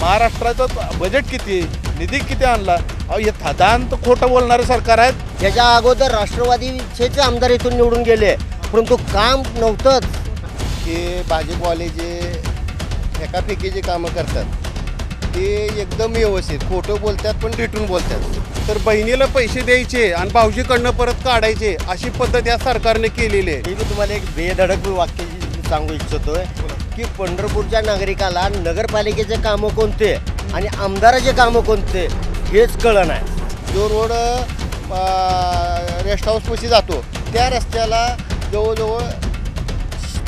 महाराष्ट्राचं बजेट किती, निधी किती आणला? अहो हे साधारण खोटं बोलणारे सरकार आहेत. याच्या अगोदर राष्ट्रवादीचे आमदार इथून निवडून गेले, परंतु काम नव्हतंच. की भाजपवाले जे फेकाफेकीचे कामं करतात ते एकदम व्यवस्थित खोटं बोलतात पण रिटून बोलतात. तर बहिणीला पैसे द्यायचे आणि भाऊजीकडनं परत काढायचे अशी पद्धत या सरकारने केलेली आहे. मी तुम्हाला एक बेधडक वाक्य सांगू इच्छितोय की पंढरपूरच्या नागरिकाला नगरपालिकेचे कामं कोणते आणि आमदाराचे कामं कोणते हेच कळलं नाही. जो रोड रेस्ट हाऊसपाशी जातो त्या रस्त्याला जवळजवळ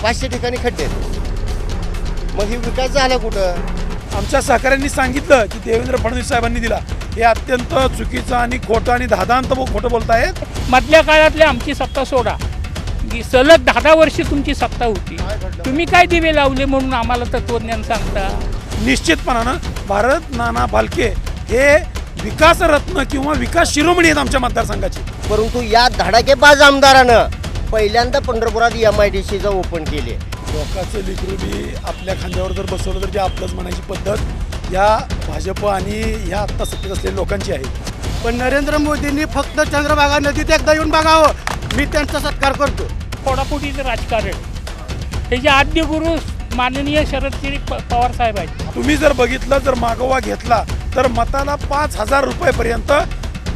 500 ठिकाणी खड्डे आहेत. मग ही विकास झाला कुठं? आमच्या सहकाऱ्यांनी सांगितलं की देवेंद्र फडणवीस साहेबांनी दिला, हे अत्यंत चुकीचं आणि खोटं आणि धादांत खोटं बोलतायत. मधल्या काळातली आमची सत्ता सोडा, सलग 10 वर्षे तुमची सत्ता होती, तुम्ही काय दिवे लावले म्हणून आम्हाला तत्वज्ञान सांगता? निश्चितपणानं भारत नाना भालके हे विकास रत्न किंवा विकास शिरोमणी आहेत आमच्या मतदारसंघाची. परंतु या धडाकेबाज आमदारानं पहिल्यांदा पंढरपुरात MIDC ओपन केले. लोकांचं लेकरू बी आपल्या खांद्यावर जर बसवलं तर ते आपलंच म्हणायची पद्धत या भाजप आणि ह्या आत्ता सत्तेत असलेल्या लोकांची आहे. पण नरेंद्र मोदींनी फक्त चंद्रभागा नदीत एकदा येऊन बघावं, मी त्यांचा सत्कार करतो. फोडाफोडीचं राजकारण त्याचे आद्य गुरु माननीय शरदगिरी पवार साहेब आहेत. तुम्ही जर बघितलं, जर मागोवा घेतला तर मताला 5,000 रुपयेपर्यंत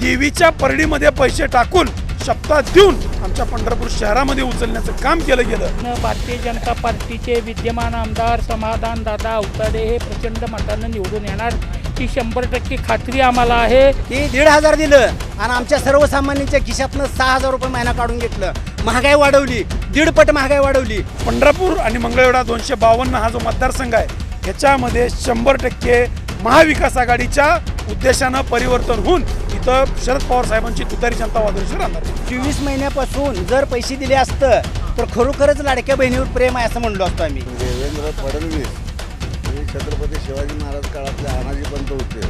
देवीच्या परडीमध्ये पैसे टाकून शपथ देऊन आमच्या पंढरपूर शहरामध्ये उचलण्याचं काम केलं गेलं. भारतीय जनता पार्टीचे विद्यमान आमदार समाधान दादा अवताडे हे प्रचंड मतानं निवडून येणार ही 100% खात्री आम्हाला आहे. की 1,500 दिलं आणि आमच्या सर्वसामान्यांच्या खिशातनं 6,000 रुपये महिना काढून घेतलं. महागाई वाढवली, 1.5 पट महागाई वाढवली. पंढरपूर आणि मंगळवेढा 252 हा जो मतदारसंघ आहे ह्याच्यामध्ये 100% महाविकास आघाडीच्या उद्देशानं परिवर्तन होऊन इथं शरद पवार साहेबांची तुतारी जनता वादळीशी राहणार. 24 महिन्यापासून जर पैसे दिले असतं तर खरोखरच लाडक्या बहिणीवर प्रेम आहे असं म्हणलो असतो आम्ही. देवेंद्र फडणवीस हे छत्रपती शिवाजी महाराज काळातले आनाजी पंत होते,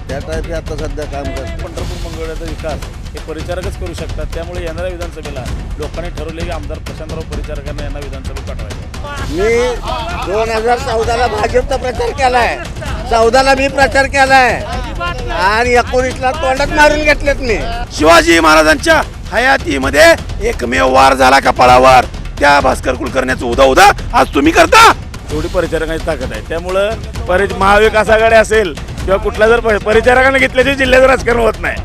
त्या टाईपे आता सध्या काम करतात. पंढरपूर मंगळवेढ्याचा विकास हे परिचारकच करू शकतात. त्यामुळे येणाऱ्या विधानसभेला लोकांनी ठरवले की आमदार प्रशांतराव परिचारकांना यांना विधानसभेत पाठवायचं. मी 2014ला भाजपचा प्रचार केलाय, 14ला मी प्रचार केलाय आणि 19ला तोंडात मारून घेतलेत मी. शिवाजी महाराजांच्या हयातीमध्ये एकमेव वार झाला कपाळावर, त्या भास्कर कुलकर्ण्याचं उदा आज तुम्ही करता. एवढी परिचारकांची ताकद आहे. त्यामुळं महाविकास आघाडी असेल किंवा कुठला जर परिचारकांना घेतल्याचे जिल्ह्याचं राजकारण होत नाही,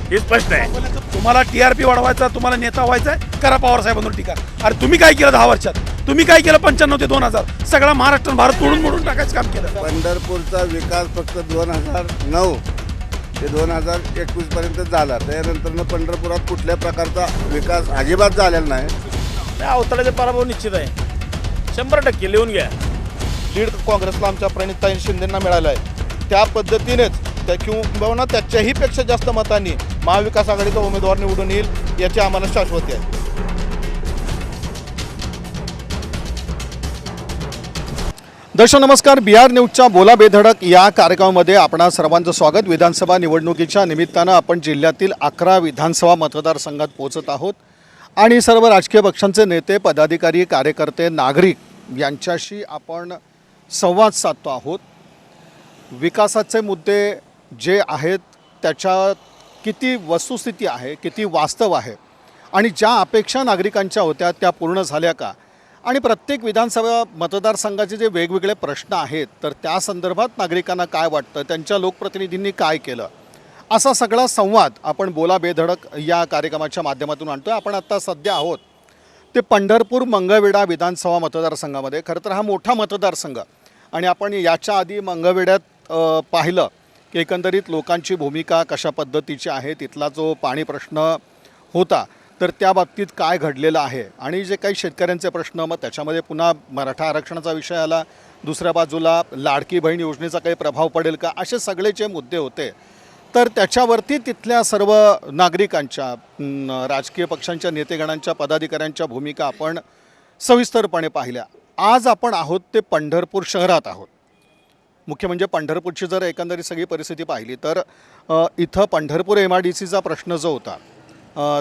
हे स्पष्ट आहे. तुम्हाला TRP वाढवायचा, तुम्हाला नेता व्हायचा आहे, करा पवार साहेबांवर टीका. अरे तुम्ही काय केलं 10 वर्षात? तुम्ही काय केलं 95 ते 2000? सगळा महाराष्ट्र भारत तोडून मोडून टाकायचं काम केलं. पंढरपूरचा विकास फक्त 2009 ते 2021 पर्यंत झाला. त्यानंतर पंढरपुरात कुठल्या प्रकारचा विकास अजिबात झालेला नाही. त्या अवताड्याचा पराभव निश्चित आहे, 100% लिहून घ्या. लीड काँग्रेसला आमच्या प्रणिताई शिंदेंना मिळालं आहे. त्या पद्धतीनेच किंवा त्याच्याही पेक्षा जास्त मतांनी महाविकास आघाडीचा उमेदवार निवडून येईल याची आम्हाला शाश्वती आहे. दर्शक नमस्कार, बिहार न्यूजच्या बोला बेधडक या कार्यक्रमामध्ये आपणा सर्वांचं स्वागत. विधानसभा निवडणुकीच्या निमित्तानं आपण जिल्ह्यातील 11 विधानसभा मतदारसंघात पोहोचत आहोत आणि सर्व राजकीय पक्षांचे नेते, पदाधिकारी, कार्यकर्ते, नागरिक यांच्याशी आपण संवाद साधतो आहोत. विकासाचे मुद्दे जे आहेत त्याच्या किती वस्तुस्थिती आहे, किती वास्तव आहे आणि ज्या अपेक्षा नागरिकांच्या होत्या त्या पूर्ण झाल्या का, आणि प्रत्येक विधानसभा मतदारसंघाचे जे वेगवेगळे प्रश्न आहेत तर त्या संदर्भात नागरिकांना काय वाटतं, त्यांच्या लोकप्रतिनिधींनी काय केलं, असा सगळा संवाद आपण बोला बेधडक या कार्यक्रमाच्या माध्यमातून आणतो. आपण आत्ता सध्या आहोत ते पंढरपूर मंगळवेढा विधानसभा मतदारसंघामध्ये. खरं तर हा मोठा मतदारसंघ आणि आपण याच्या आधी मंगळवेढ्यात पाहिलं की एकंदरीत लोकांची भूमिका कशा पद्धतीची आहे, तिथला जो पाणी प्रश्न होता तर त्या बाबतीत काय घडलेलं आहे आणि जे काही शेतकऱ्यांचे प्रश्न, मग त्याच्यामध्ये पुन्हा मराठा आरक्षणाचा विषय आला, दुसऱ्या बाजूला लाडकी बहीण योजनेचा काही प्रभाव पडेल का, असे सगळे जे मुद्दे होते तर त्याच्यावरती तिथल्या सर्व नागरिकांच्या, राजकीय पक्षांच्या नेतेगणांच्या, पदाधिकाऱ्यांच्या भूमिका आपण सविस्तरपणे पाहिल्या. आज आपण आहोत ते पंढरपूर शहरात आहोत. मुख्य म्हणजे पंढरपूरची जर एकंदरीत सगळी परिस्थिती पाहिली तर इथं पंढरपूर MIDCचा प्रश्न जो होता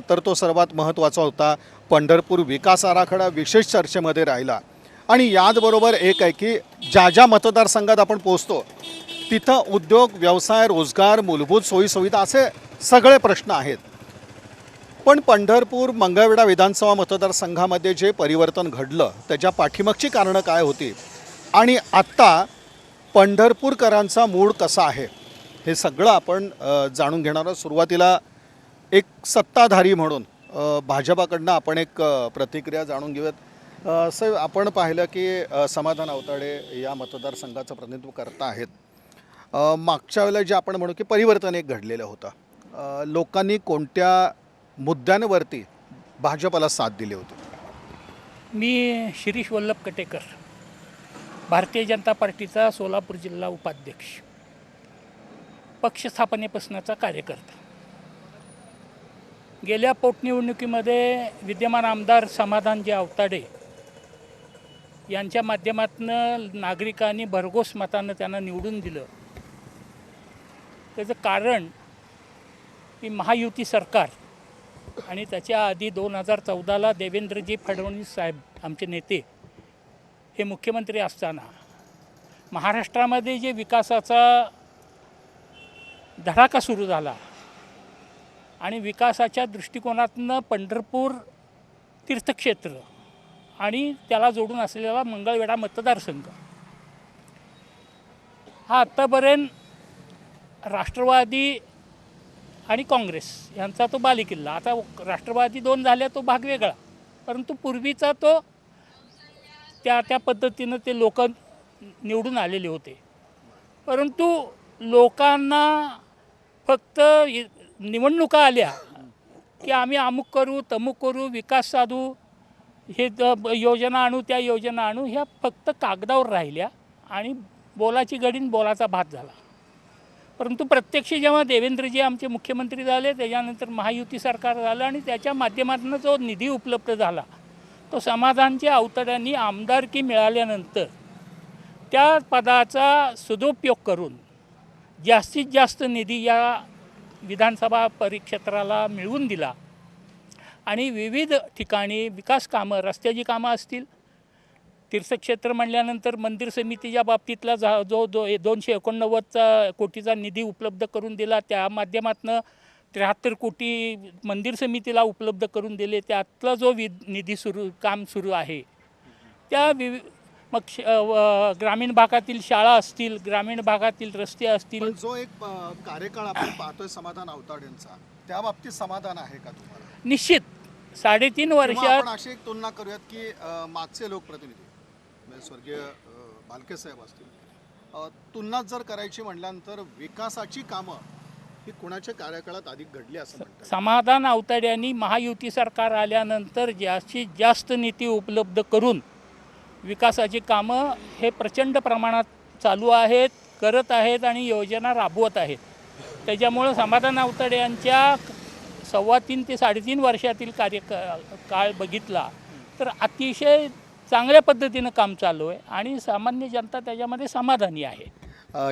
तर तो सर्वात महत्त्वाचा होता. पंढरपूर विकास आराखडा विशेष चर्चेमध्ये राहिला आणि याचबरोबर एक आहे की ज्या ज्या मतदारसंघात आपण पोचतो तिथं उद्योग व्यवसाय रोजगार मूलभूत सोयीसुविधा असे सगळे प्रश्न आहेत. पण पंढरपूर मंगळवेढा विधानसभा मतदारसंघामध्ये जे परिवर्तन घडलं त्याच्या पाठीमागची कारणं काय होती आणि आत्ता पंढरपूरकरांचा मूड कसा आहे हे सगळं आपण जाणून घेणार आहोत. सुरुवातीला एक सत्ताधारी म्हणून भाजपाकडनं आपण एक प्रतिक्रिया जाणून घेऊयात. साहेब, आपण पाहिलं की समाधान अवताडे या मतदारसंघाचं प्रतिनिधित्व करता आहेत. मागच्या वेळेला जे आपण म्हणू की परिवर्तन एक घडलेलं होतं, लोकांनी कोणत्या मुद्द्यांवरती भाजपाला साथ दिली होती? मी शिरीष वल्लभ कटेकर, भारतीय जनता पार्टीचा सोलापूर जिल्हा उपाध्यक्ष, पक्ष स्थापनेपासूनचा कार्यकर्ता. गेल्या पोटनिवडणुकीमध्ये विद्यमान आमदार समाधानजी अवताडे यांच्या माध्यमातून नागरिकांनी भरघोस मतानं त्यांना निवडून दिलं. त्याचं कारण की महायुती सरकार आणि त्याच्या आधी 2014ला देवेंद्रजी फडणवीस साहेब आमचे नेते हे मुख्यमंत्री असताना महाराष्ट्रामध्ये जे विकासाचा धडाका सुरू झाला आणि विकासाच्या दृष्टिकोनातून पंढरपूर तीर्थक्षेत्र आणि त्याला जोडून असलेला मंगळवेढा मतदारसंघ हा आत्तापर्यंत राष्ट्रवादी आणि काँग्रेस यांचा तो बालेकिल्ला. आता राष्ट्रवादी 2 झाल्या तो भाग वेगळा, परंतु पूर्वीचा तो त्या पद्धतीनं ते लोक निवडून आलेले होते. परंतु लोकांना फक्त निवडणुका आल्या की आम्ही अमुक करू तमुक करू, विकास साधू, हे योजना आणू त्या योजना आणू, ह्या फक्त कागदावर राहिल्या आणि बोलाची गडीन बोलाचा भात झाला. परंतु प्रत्यक्ष जेव्हा देवेंद्रजी आमचे मुख्यमंत्री झाले, त्याच्यानंतर महायुती सरकार झालं आणि त्याच्या माध्यमातून जो निधी उपलब्ध झाला तो समाधानच्या अवताड्यांनी आमदारकी मिळाल्यानंतर त्या पदाचा सदुपयोग करून जास्तीत जास्त निधी या विधानसभा परिक्षेत्राला मिळवून दिला आणि विविध ठिकाणी विकास कामं, रस्त्याची कामं असतील, तीर्थक्षेत्र म्हणल्यानंतर मंदिर समितीच्या बाबतीतला जो 289 कोटीचा निधी उपलब्ध करून दिला, त्या माध्यमातून 73 कोटी मंदिर समितीला उपलब्ध करून दिले. त्यातला जो निधी काम सुरू आहे त्या मग ग्रामीण भागातील शाळा असतील, ग्रामीण भागातील रस्ते असतील. पण जो एक कार्यकाळ आपण पाहतोय समाधान अवताडेंचा, त्या बाबतीत समाधान आहे का तुम्हाला? निश्चित 3.5 वर्षात आपण अशी एक तुलना करूयात की मागचे लोकप्रतिनिधी म्हणजे स्वर्गीय भालके साहेब असतील, तुलना जर करायची म्हटल्यानंतर विकासाची कामं ही कोणाच्या कार्यकाळात अधिक घडली असं म्हणतात? समाधान अवताड्यांनी महायुती सरकार आल्यानंतर जास्तीत जास्त निधी उपलब्ध करून विकासाची कामं हे प्रचंड प्रमाणात चालू आहेत, करत आहेत आणि योजना राबवत आहेत. त्याच्यामुळं समाधान अवताडे यांच्या 3.25 ते 3.5 वर्षातील काळ बघितला तर अतिशय चांगल्या पद्धतीनं काम चालू आहे आणि सामान्य जनता त्याच्यामध्ये समाधानी आहे.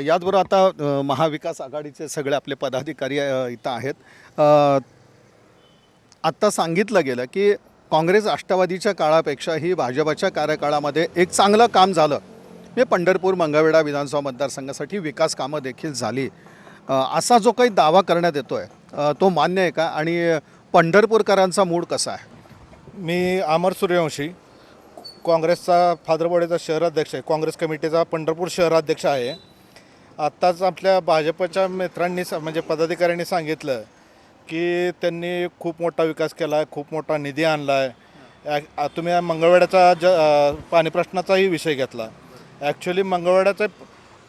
याचबरोबर आता महाविकास आघाडीचे सगळे आपले पदाधिकारी इथं आहेत. आत्ता सांगितलं गेलं की काँग्रेस राष्ट्रवादीच्या काळापेक्षाही भाजपाच्या कार्यकाळामध्ये एक चांगलं काम झालं. हे पंढरपूर मंगळवेढा विधानसभा मतदारसंघासाठी विकास कामं देखील झाली, असा जो काही दावा करण्यात येतो आहे तो मान्य आहे का? आणि पंढरपूरकरांचा मूड कसा आहे? मी अमर सूर्यवंशी, काँग्रेसचा फादरबोडेचा शहराध्यक्ष आहे, काँग्रेस कमिटीचा पंढरपूर शहराध्यक्ष आहे. आत्ताच आपल्या भाजपच्या मित्रांनी म्हणजे पदाधिकाऱ्यांनी सांगितलं की त्यांनी खूप मोठा विकास केला आहे, खूप मोठा निधी आणला आहे. तुम्ही मंगळवेढ्याचा पाणी प्रश्नाचाही विषय घेतला. ॲक्च्युली मंगळवेढ्याचा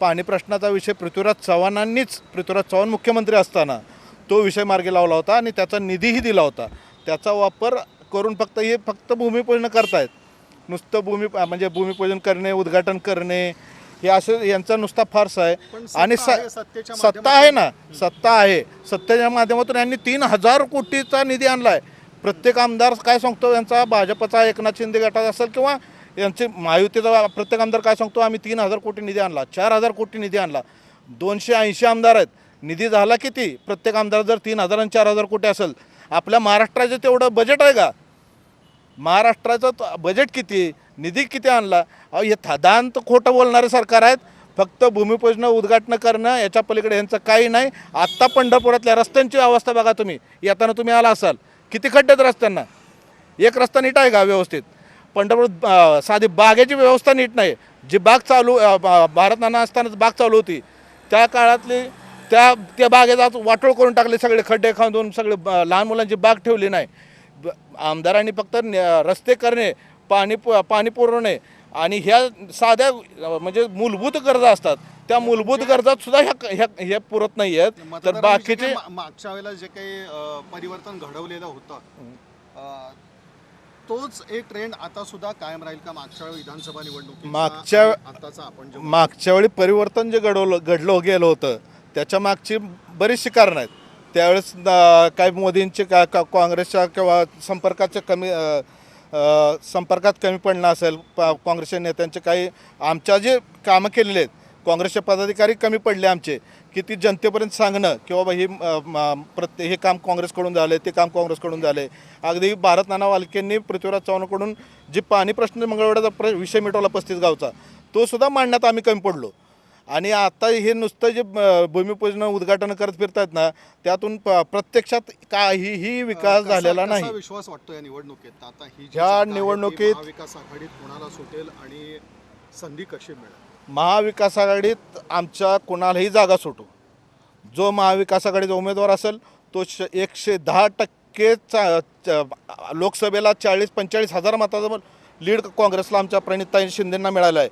पाणी प्रश्नाचा विषय पृथ्वीराज चव्हाण मुख्यमंत्री असताना तो विषय मार्गी लावला होता आणि त्याचा निधीही दिला होता. त्याचा वापर करून फक्त भूमिपूजन करतायत. नुसतं भूमिपूजन करणे, उद्घाटन करणे हे असं यांचा नुसता फारसा आहे. आणि सत्ता आहे ना, सत्ता आहे, सत्तेच्या माध्यमातून यांनी 3,000 कोटीचा निधी आणला आहे. प्रत्येक आमदार काय सांगतो, यांचा भाजपचा एकनाथ शिंदे गटाचा असेल किंवा यांचे महायुतीचा प्रत्येक आमदार काय सांगतो, आम्ही 3,000 कोटी निधी आणला, 4,000 कोटी निधी आणला. 280 आमदार आहेत, निधी झाला किती? प्रत्येक आमदार जर 3,000 आणि 4,000 कोटी असेल, आपल्या महाराष्ट्राचं तेवढं बजेट आहे का? महाराष्ट्राचं बजेट किती, निधी किती आणला? हे दांत खोटं बोलणारे सरकार आहेत. फक्त भूमिपूजन उद्घाटन करणं याच्या पलीकडे यांचं काही नाही. आत्ता पंढरपुरातल्या रस्त्यांची अवस्था बघा तुम्ही. येताना तुम्ही आला असाल किती खड्डे आहेत रस्त्यांना. एक रस्ता नीट आहे का व्यवस्थित. पंढरपूर साधी बागेची व्यवस्था नीट नाही. जी बाग चालू भारत नाना असतानाच बाग चालू होती त्या काळातली त्या बागेचा वाटोळ करून टाकले. सगळे खड्डे खांदून सगळे लहान मुलांची बाग ठेवली नाही. आमदारांनी फक्त रस्ते करणे, पाणी पुरवणे आणि ह्या साध्या म्हणजे मूलभूत गरजा असतात. त्या मूलभूत गरजात सुद्धा ह्या पुरत नाही आहेत. तर मतदारांनी बाकीचे जे काही मागच्या वेळेला जे काही परिवर्तन घडवलेलं होतं तोच एक ट्रेंड आता सुद्धा कायम राहील का मागच्या विधानसभा निवडणुकीचा आताचा आपण मागच्या वेळी परिवर्तन जे घडलं गेलं होतं त्याच्या मागची बरीचशी कारणं आहेत. त्यावेळेस काही मोदींचे काँग्रेसच्या किंवा संपर्कात कमी पडणं असेल. काँग्रेसच्या नेत्यांचे काही आमच्या जे कामं केलेले आहेत काँग्रेसचे पदाधिकारी कमी पडले आमचे की ती जनतेपर्यंत सांगणं की बाबा हे काम काँग्रेसकडून झालं ते काम काँग्रेसकडून झालं. अगदी भारत नाना वाल्केंनी पृथ्वीराज चव्हाणकडून जी पाणी प्रश्न मंगळवेढ्याचा विषय मिटवला 35 गावचा तो सुद्धा मांडण्यात आम्ही कमी पडलो. आणि आता हे नुसतं जे भूमिपूजन उद्घाटन करत फिरतात ना त्यातून प्रत्यक्षात काहीही विकास झालेला नाही. विश्वास वाटतो या निवडणुकीत आता ही ह्या निवडणुकीत महाविकास आघाडीत कोणाला सुटेल आणि संधी कशी मिळेल. महाविकास आघाडीत आमच्या कोणालाही जागा सुटू. जो महाविकास आघाडीचा उमेदवार असेल तो 110% लोकसभेला 40-45 हजार मताचा लीड काँग्रेसला आमच्या प्रणिताई शिंदेंना मिळाला आहे.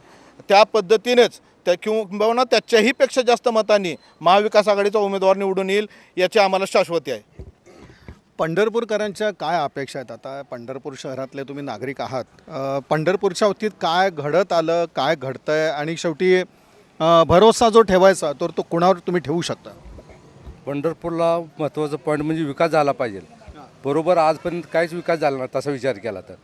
त्या पद्धतीनेच किंवा त्याच्याही पेक्षा जास्त मतांनी महाविकास आघाडीचा उमेदवार निवडून येईल याची आम्हाला शाश्वती आहे. पंढरपूरकरांच्या काय अपेक्षा आहेत. आता पंढरपूर शहरातले तुम्ही नागरिक आहात. पंढरपूरच्या बाबतीत काय घडत आलं, काय घडतंय आणि शेवटी भरोसा जो ठेवायचा तर तो कुणावर तुम्ही ठेवू शकता. पंढरपूरला महत्त्वाचं पॉईंट म्हणजे विकास झाला पाहिजे. बरोबर आजपर्यंत काहीच विकास झाला नाही तसा विचार केला तर.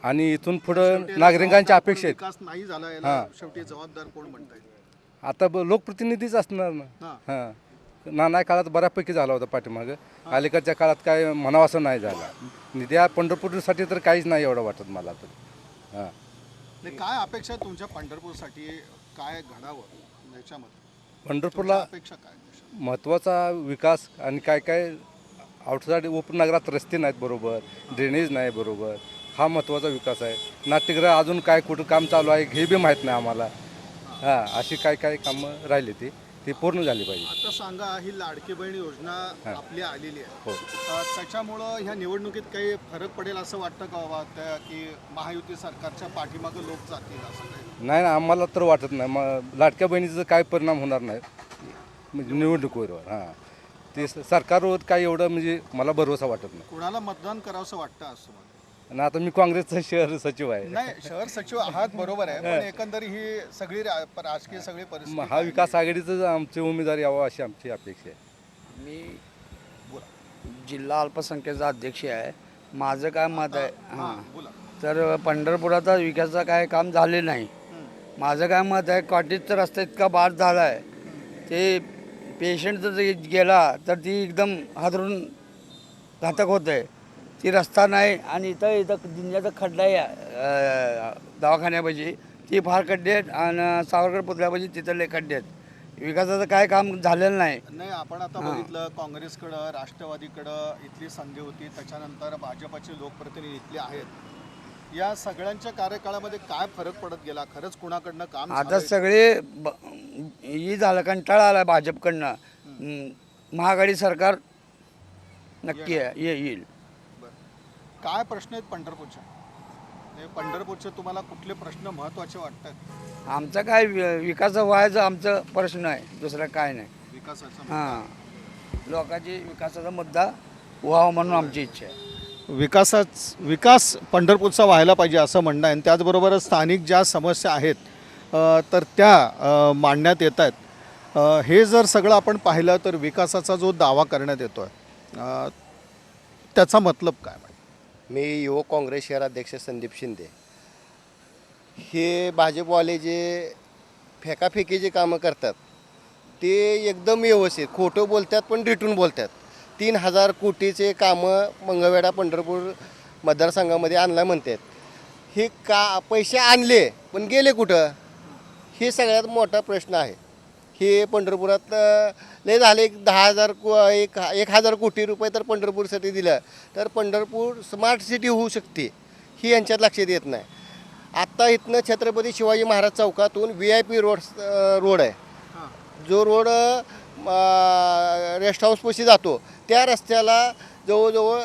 आणि इथून पुढं नागरिकांच्या अपेक्षा आहेत. विकास नाही झाला याला शेवटी जबाबदार कोण म्हणता येईल. आता लोकप्रतिनिधीच असणार ना. हां नाना काळात बऱ्यापैकी झाला होता पाठीमागं. अलीकडच्या काळात काय म्हणावं असं नाही झालं. निधी पंढरपूरसाठी तर काहीच नाही एवढं वाटत मला तर. हां काय अपेक्षा आहे तुमच्या पंढरपूरसाठी काय घडावं याच्यामध्ये. पंढरपूरला अपेक्षा काय महत्त्वाचा विकास आणि काय काय आउटसाईड उपनगरात रस्ते नाहीत बरोबर, ड्रेनेज नाही बरोबर. हा महत्त्वाचा विकास आहे. नाट्यगृह अजून काय कुठं काम चालू आहे हे बी माहीत नाही आम्हाला. हां अशी काय काय कामं राहिली ती पूर्ण झाली पाहिजे. आता सांगा ही लाडकी बहीण योजना आपली आलेली आहे. हो त्याच्यामुळं ह्या निवडणुकीत काही फरक पडेल असं वाटतं का बाबा की महायुती सरकारच्या पाठीमागं लोक जातील असं काही. नाही ना आम्हाला तर वाटत नाही. मग लाडक्या बहिणीचा काय परिणाम होणार नाही म्हणजे निवडणुकीवर. हां ते सरकारवर काय एवढं म्हणजे मला भरोसा वाटत नाही. कुणाला मतदान करावंसं वाटतं असं. आणि आता मी काँग्रेसचा शहर सचिव आहे. नाही शहर सचिव आहात बरोबर आहे पण एकंदर ही सगळी राजकीय सगळी परिस्थिती महाविकास आघाडीचं आमची उमेदवार यावं अशी आमची अपेक्षा आहे. मी जिल्हा अल्पसंख्याचा अध्यक्ष आहे. माझं काय मत आहे तर पंढरपुराचा विकासाचं काय काम झाले नाही. माझं काय मत आहे कॉटेजचा रस्ता इतका बाद झाला आहे ते पेशंट जर गेला तर ती एकदम हादरून घातक होत आहे. ती रस्ता नाही आणि इथं जिल्ह्याचा खड्डा आहे दवाखान्यापाशी ती फार खड्डे आहेत आणि सावरकर पुतळ्यापाशी तिथले खड्डे आहेत. विकासाचं काय काम झालेलं नाही. नाही आपण आता बघितलं काँग्रेसकडं राष्ट्रवादीकडं इथली संधी होती त्याच्यानंतर भाजपचे लोकप्रतिनिधी इथले आहेत. या सगळ्यांच्या कार्यकाळामध्ये काय फरक पडत गेला खरंच कुणाकडनं काम आता सगळे ही झालं कंटाळा आला भाजपकडनं. महाआघाडी सरकार नक्की येईल. काय प्रश्न आहेत पंढरपूरच्या. पंढरपूरचे तुम्हाला कुठले प्रश्न महत्त्वाचे वाटतात. आमचा काय विकास व्हायचा आमचा प्रश्न आहे दुसरा काय नाही. विकासाचा हां लोकांची विकासाचा मुद्दा व्हावा म्हणून आमची इच्छा आहे. विकास पंढरपूरचा व्हायला पाहिजे असं म्हणणं आहे. आणि त्याचबरोबर स्थानिक ज्या समस्या आहेत तर त्या मांडण्यात येत आहेत. हे जर सगळं आपण पाहिलं तर विकासाचा जो दावा करण्यात येतो आहे त्याचा मतलब काय. मी युवक काँग्रेस शहराध्यक्ष संदीप शिंदे. हे भाजपवाले जे फेकाफेकीचे कामं करतात ते एकदम व्यवस्थित खोटं बोलतात पण रिटून बोलतात. 3,000 कोटीचे कामं मंगळवेढा पंढरपूर मतदारसंघामध्ये आणला म्हणतात. हे का पैसे आणले पण गेले कुठं. हे सगळ्यात मोठा प्रश्न आहे. हे पंढरपुरात लय झाले एक 10,000 कोटी रुपये तर पंढरपूरसाठी दिलं तर पंढरपूर स्मार्ट सिटी होऊ शकते, ही यांच्यात लक्षात येत नाही. आत्ता इथनं छत्रपती शिवाजी महाराज चौकातून VIP रोड आहे, जो रोड रेस्ट हाऊसपाशी जातो, त्या रस्त्याला जवळजवळ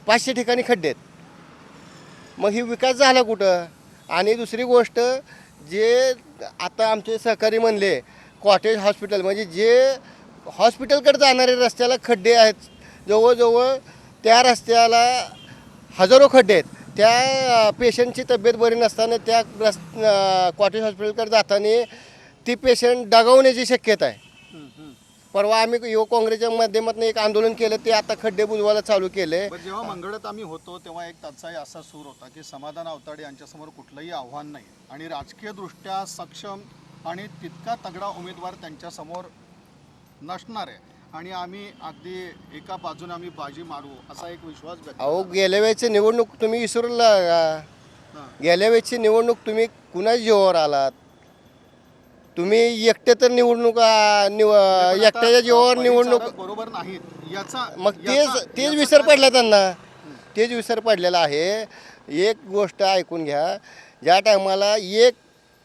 500 ठिकाणी खड्डे आहेत. मग ही विकास झाला कुठं? आणि दुसरी गोष्ट, जे आता आमचे सहकारी म्हणले कॉटेज हॉस्पिटल, म्हणजे जे हॉस्पिटलकडे जाणारे रस्त्याला खड्डे आहेत, जवळजवळ त्या रस्त्याला हजारो खड्डे आहेत. त्या पेशंटची तब्येत बरी नसताना त्या कॉटेज हॉस्पिटलकडे जाताना ती पेशंट दगावण्याची शक्यता आहे. परवा आम्ही युवक काँग्रेसच्या माध्यमातून एक आंदोलन केलं, ते आता खड्डे बुजवायला चालू केले. जेव्हा मंगळात आम्ही होतो तेव्हा एक त्याचाही असा सूर होता की समाधान आवताडे यांच्यासमोर कुठलंही आव्हान नाही आणि राजकीयदृष्ट्या सक्षम आणि तितका तगडा उमेदवार त्यांच्यासमोर नसणार आहे आणि आम्ही अगदी एका बाजूने आम्ही बाजी मारू असा एक विश्वास व्यक्त अहो, गेल्या वेळेची निवडणूक तुम्ही विसरला का? गेल्या वेळेची निवडणूक तुम्ही कुणा जीवावर आलात? तुम्ही एकटे तर एकट्याच्या जीवावर निवडणूक बरोबर नाहीत याचा मग तेच विसर पडला त्यांना, तेच विसर पडलेला आहे. एक गोष्ट ऐकून घ्या, ज्या टायमाला एक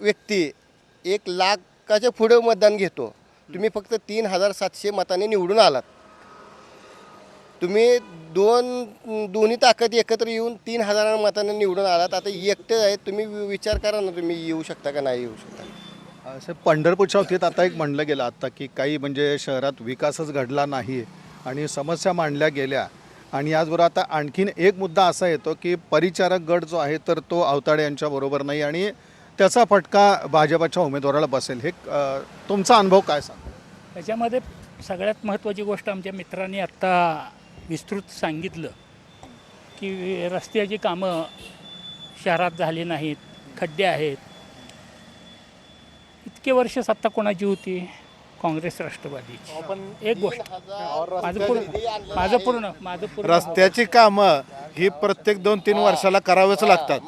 व्यक्ती 1,00,000च्या पुढे मतदान घेतो, तुम्ही फक्त 3,700 मतांनी निवडून आलात. तुम्ही दोन्ही ताकद एकत्र येऊन 3,000 मतांनी निवडून आलात. आता एकटे आहेत, तुम्ही विचार करा ना, तुम्ही येऊ शकता का नाही येऊ शकता. असं पंढरपूरच्या बाबतीत आता एक म्हणलं गेलं आता की काही म्हणजे शहरात विकासच घडला नाही आणि समस्या मांडल्या गेल्या आणि याचबरोबर आता आणखीन एक मुद्दा असा येतो की परिचारक गट जो आहे तर तो आवताडे यांच्या बरोबर नाही आणि त्याचा फटका भाजपच्या उमेदवाराला बसेल. हे तुमचा अनुभव काय सांग? त्याच्यामध्ये सगळ्यात महत्त्वाची गोष्ट आमच्या मित्रांनी आत्ता विस्तृत सांगितलं की रस्त्याची कामं शहरात झाली नाहीत, खड्डे आहेत. इतके वर्ष सत्ता कोणाची होती? काँग्रेस राष्ट्रवादीची. एक गोष्ट माझं पूर्ण रस्त्याची कामं ही प्रत्येक 2-3 वर्षाला करावेच लागतात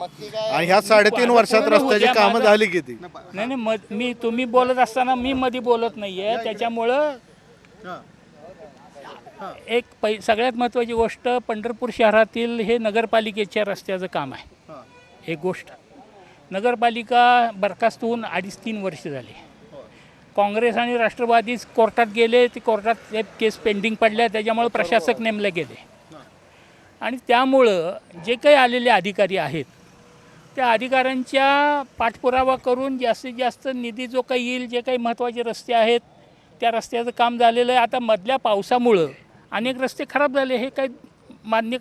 आणि ह्या 3.5 वर्षात रस्त्याची कामं झाली किती? नाही, तुम्ही बोलत असताना मी मध्ये बोलत नाहीये, त्याच्यामुळं सगळ्यात महत्त्वाची गोष्ट, पंढरपूर शहरातील हे नगरपालिकेच्या रस्त्याचं काम आहे. एक गोष्ट, नगरपालिका बरखास्त होऊन 2.5-3 वर्ष झाली. काँग्रेस आणि राष्ट्रवादी कोर्टात गेले, ते कोर्टात केस पेंडिंग पडल्या, त्याच्यामुळे प्रशासक नेमले गेले आणि त्यामुळं जे काही आलेले अधिकारी आहेत त्या अधिकाऱ्यांच्या पाठपुरावा करून जास्तीत जास्त निधी जो काही येईल, जे काही महत्त्वाचे रस्ते आहेत त्या रस्त्याचं काम झालेलं आहे. आता मधल्या पावसामुळं अनेक रस्ते खराब झाले, हे काही मान्य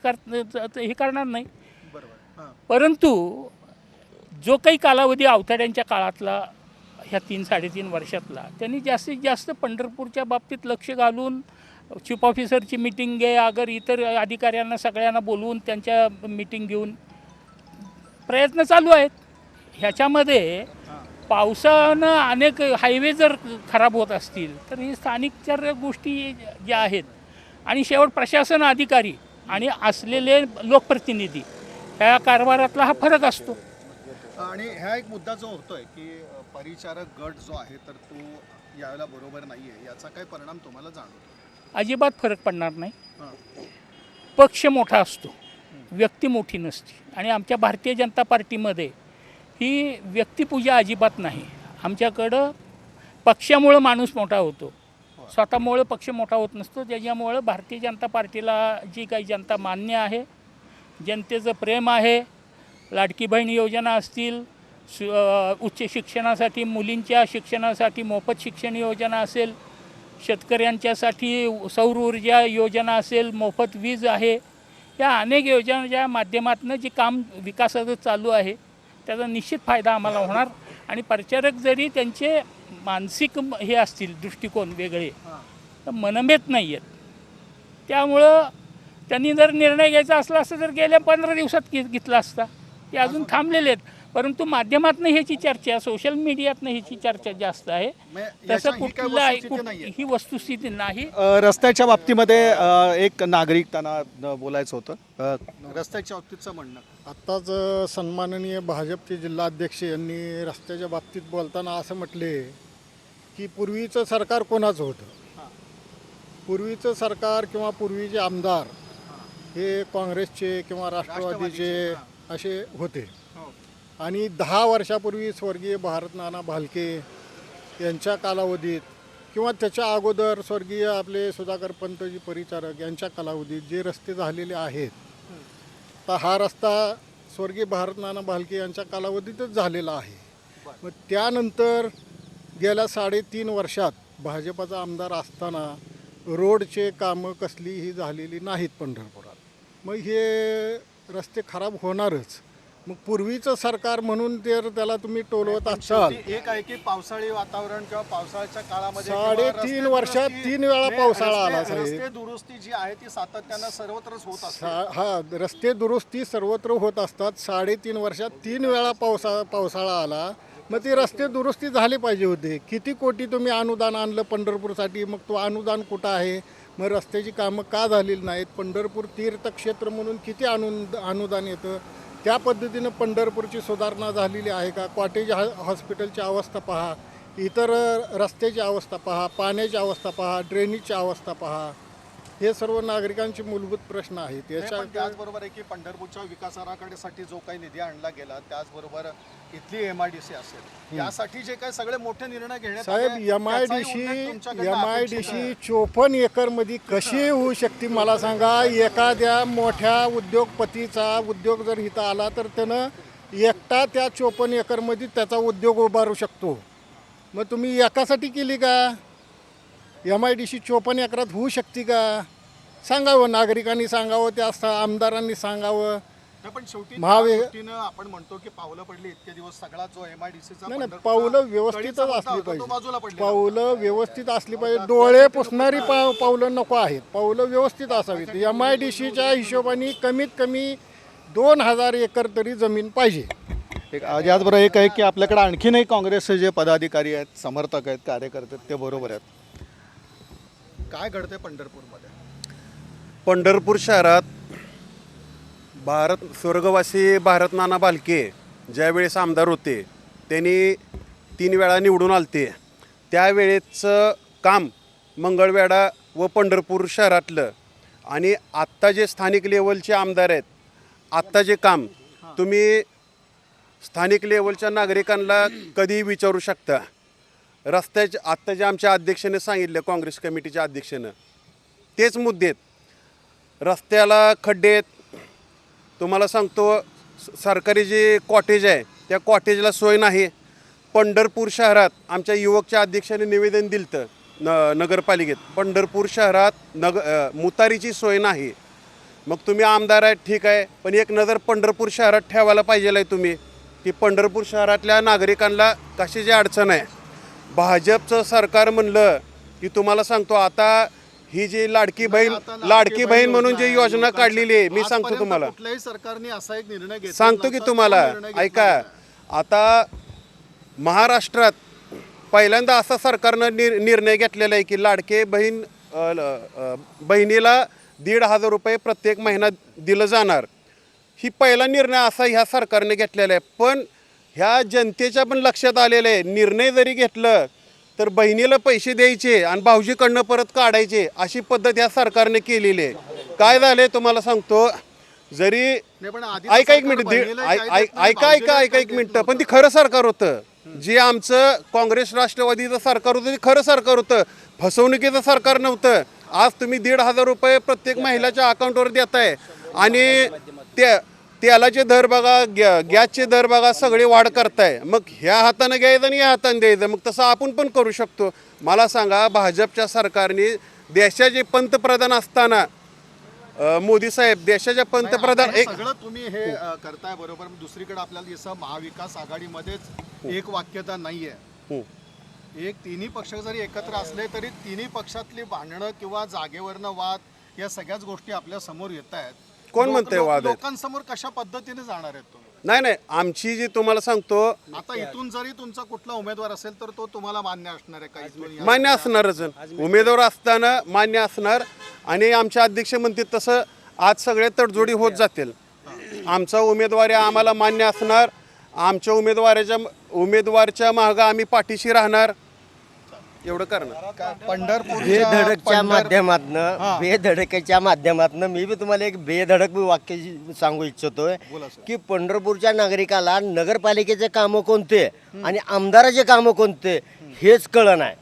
हे करणार नाही, परंतु जो काही कालावधी आवताड्यांच्या काळातला ह्या 3-3.5 वर्षातला, त्यांनी जास्तीत जास्त पंढरपूरच्या बाबतीत लक्ष घालून चीफ ऑफिसरची मिटिंग घे, अगर इतर अधिकाऱ्यांना सगळ्यांना बोलवून त्यांच्या मिटिंग घेऊन प्रयत्न चालू आहेत. ह्याच्यामध्ये पावसानं अनेक हायवे जर खराब होत असतील तर ही स्थानिक जर गोष्टी ज्या आहेत आणि शेवट प्रशासन अधिकारी आणि असलेले लोकप्रतिनिधी ह्या कारभारातला हा फरक असतो. आणि ह्या एक मुद्दा जो होतोय की परिचारक गट जो आहे तर तो यावेळेला बरोबर नाही आहे, याचा काय परिणाम तुम्हाला जाणवतो? अजिबात फरक पडणार नाही. पक्ष मोठा असतो, व्यक्ती मोठी नसते आणि आमच्या भारतीय जनता पार्टीमध्ये ही व्यक्तिपूजा अजिबात नाही. आमच्याकडं पक्षामुळं माणूस मोठा होतो, स्वतःमुळं पक्ष मोठा होत नसतो. त्याच्यामुळं भारतीय जनता पार्टीला जी काही जनता मान्य आहे, जनतेचं प्रेम आहे, लाडकी बहीण योजना असतील, उच्च शिक्षणासाठी मुलींच्या शिक्षणासाठी मोफत शिक्षण योजना असेल, शेतकऱ्यांच्यासाठी सौर ऊर्जा योजना असेल, मोफत वीज आहे, या अनेक योजनांच्या माध्यमातून जे काम विकासाचं चालू आहे त्याचा निश्चित फायदा आम्हाला होणार. आणि प्रचारक जरी त्यांचे मानसिक हे असतील दृष्टिकोन वेगळे तर मनभेद नाही आहेत, त्यामुळं त्यांनी जर निर्णय घ्यायचा असला असता तर गेल्या 15 दिवसात घेतला असता. ते अजून थांबलेले आहेत. परंतु माध्यमातनं ह्याची चर्चा, सोशल मीडियातनं ह्याची चर्चा जास्त आहे. तसं ही वस्तुस्थिती नाही. रस्त्याच्या बाबतीमध्ये एक नागरिक त्यांना बोलायचं होतं. रस्त्याच्या बाबतीतचं म्हणणं. आत्ताच सन्माननीय भाजपचे जिल्हाध्यक्ष यांनी रस्त्याच्या बाबतीत बोलताना असं म्हटले की पूर्वीचं सरकार कोणाचं होतं. पूर्वीचं सरकार किंवा पूर्वीचे आमदार हे काँग्रेसचे किंवा राष्ट्रवादीचे असे होते. आणि 10 वर्षापूर्वी स्वर्गीय भारतनाना भालके यांच्या कालावधीत किंवा त्याच्या अगोदर स्वर्गीय आपले सुधाकर पंतजी परिचारक यांच्या कालावधीत जे रस्ते झालेले आहेत, तर हा रस्ता स्वर्गीय भारतनाना भालके यांच्या कालावधीतच झालेला आहे. मग त्यानंतर गेल्या 3.5 वर्षात भाजपाचा आमदार असताना रोडचे कामं कसलीही झालेली नाहीत पंढरपुरात. मग हे रस्ते खराब होणारच. मग पूर्वीचं सरकार म्हणून जर त्याला तुम्ही टोलवत असाल, एक आहे की पावसाळी वातावरण किंवा पावसाळ्याच्या काळामध्ये 3.5 वर्षात 3 वेळा पावसाळा आला साहेब. रस्ते दुरुस्ती जी आहे ती सातत्यानं सर्वत्रच होत असते. हा, रस्ते दुरुस्ती सर्वत्र होत असतात. 3.5 वर्षात 3 वेळा पावसाळा आला. मग ती रस्ते दुरुस्ती झाले पाहिजे होते. किती कोटी तुम्ही अनुदान आणलं पंढरपूरसाठी, मग तो अनुदान कुठं आहे? मग रस्त्याची कामं का झालेली नाहीत? पंढरपूर तीर्थक्षेत्र म्हणून किती अनुदान येतं? त्या पद्धतीनं पंढरपूरची सुधारणा झालेली आहे का? कॉटेज हॉस्पिटलची अवस्था पहा, इतर रस्त्याची अवस्था पहा, पाण्याची अवस्था पहा, ड्रेनेजची अवस्था पहा. हे सर्व नागरिकांचे मूलभूत प्रश्न आहेत. त्याचबरोबर आहे की पंढरपूरच्या विकासासाठी जो काही निधी आणला गेला, त्याचबरोबर इथली MIDC असेल, यासाठी जे काही सगळे मोठे निर्णय घेण्यात साहेब, MIDC 54 एकरमध्ये कशी होऊ शकते मला सांगा. एखाद्या मोठ्या उद्योगपतीचा उद्योग जर इथं आला तर त्यानं एकटा त्या 54 एकरमध्ये त्याचा उद्योग उभारू शकतो. मग तुम्ही एकासाठी केली का? MIDC 54 एकरात होऊ शकते का? सांगावं, नागरिकांनी सांगावं, त्या आमदारांनी सांगावं. पण शेवटी आपण म्हणतो की पावलं पडली इतके दिवस, सगळा जो MIDCचा नाही, पावलं व्यवस्थितच असली पाहिजे. पावलं व्यवस्थित असली पाहिजे. डोळे पुसणारी पावलं नको आहेत. पावलं व्यवस्थित असावीत. MIDCच्या हिशोबाने कमीत कमी 2000 एकर तरी जमीन पाहिजे. याचबरोबर एक आहे की आपल्याकडे आणखीनही काँग्रेसचे जे पदाधिकारी आहेत, समर्थक आहेत, कार्यकर्ते आहेत, ते बरोबर आहेत. काय घडते पंढरपूरमध्ये? पंढरपूर शहरात स्वर्गवासी भारतनाना भालके ज्यावेळेस आमदार होते, त्यांनी 3 वेळा निवडून आलते. त्यावेळेचं काम मंगळवेढा व पंढरपूर शहरातलं आणि आत्ता जे स्थानिक लेवलचे आमदार आहेत, आत्ता जे काम तुम्ही स्थानिक लेवलच्या नागरिकांना कधीही विचारू शकता. रस्त्याचे आत्ता जे आमच्या अध्यक्षाने सांगितलं, काँग्रेस कमिटीच्या अध्यक्षानं, तेच मुद्दे आहेत. रस्त्याला खड्डे आहेत. तुम्हाला सांगतो, सरकारी जे कॉटेज आहे त्या कॉटेजला सोय नाही. पंढरपूर शहरात आमच्या युवकच्या अध्यक्षाने निवेदन दिलं नगरपालिकेत, पंढरपूर शहरात मुतारीची सोय नाही. मग तुम्ही आमदार आहेत, ठीक आहे, पण एक नजर पंढरपूर शहरात ठेवायला पाहिजे आहे तुम्ही, की पंढरपूर शहरातल्या नागरिकांना कशाची अडचण आहे. भाजपचं सरकार म्हणलं की तुम्हाला सांगतो, आता ही जी लाडकी बहीण म्हणून जी योजना काढलेली आहे, मी सांगतो तुम्हाला, कुठल्याही सरकारने असा एक निर्णय घेतला सांगतो की तुम्हाला, ऐका. आता महाराष्ट्रात पहिल्यांदा असा सरकारनं निर्णय घेतलेला आहे की लाडके बहिणीला 1,500 रुपये प्रत्येक महिना दिलं जाणार. ही पहिला निर्णय असा ह्या सरकारने घेतलेला आहे. पण ह्या जनतेच्या पण लक्षात आलेलं आहे, निर्णय जरी घेतलं तर बहिणीला पैसे द्यायचे आणि भाऊजीकडनं परत काढायचे, अशी पद्धत ह्या सरकारने केलेली आहे. काय झाले तुम्हाला सांगतो, जरी ऐका एक मिनिट, पण ती खरं सरकार होतं. जे आमचं काँग्रेस राष्ट्रवादीचं सरकार होतं ते खरं सरकार होतं, फसवणुकीचं सरकार नव्हतं. आज तुम्ही 1,500 रुपये प्रत्येक महिलाच्या अकाउंटवर देताय आणि तेलाचे दर बघा, गॅसचे दर बघा, सगळे वाढ करताय. मग ह्या हातानं घ्यायचं आणि या हातानं द्यायचं. मग तसं आपण पण करू शकतो. मला सांगा, भाजपच्या सरकारने देशाचे पंतप्रधान असताना, मोदी साहेब देशाच्या पंतप्रधान, सगळं तुम्ही हे करताय बरोबर. दुसरीकडे आपल्याला जसं महाविकास आघाडीमध्येच एक वाक्यता नाहीये. एक तिन्ही पक्ष जरी एकत्र असले तरी तिन्ही पक्षातली भांडणं किंवा जागेवरनं वाद या सगळ्याच गोष्टी आपल्या समोर येत आहेत. कोण म्हणतंय वाद? लोकांसमोर कशा पद्धतीने जाणार आहेत तुम्ही? नाही नाही, आमची जी तुम्हाला सांगतो आता इथून जरी तुमचा कुठला उमेदवार असेल तर तो तुम्हाला मान्य असणार आहे का इथून या- मान्य असणारच, उमेदवार असताना मान्य असणार. आणि आमच्या अध्यक्ष म्हणतील तसं आज सगळे तडजोडी होत जातील. आमचा उमेदवार आहे, आम्हाला मान्य असणार. आमच्या उमेदवारच्या मागं आम्ही पाठीशी राहणार, एवढं करणार. बेधडकच्या माध्यमातनं मी बी तुम्हाला एक बेधडक वाक्य सांगू इच्छितोय की पंढरपूरच्या नागरिकाला नगरपालिकेचे कामं कोणते आणि आमदाराचे कामं कोणते हेच कळलं नाही.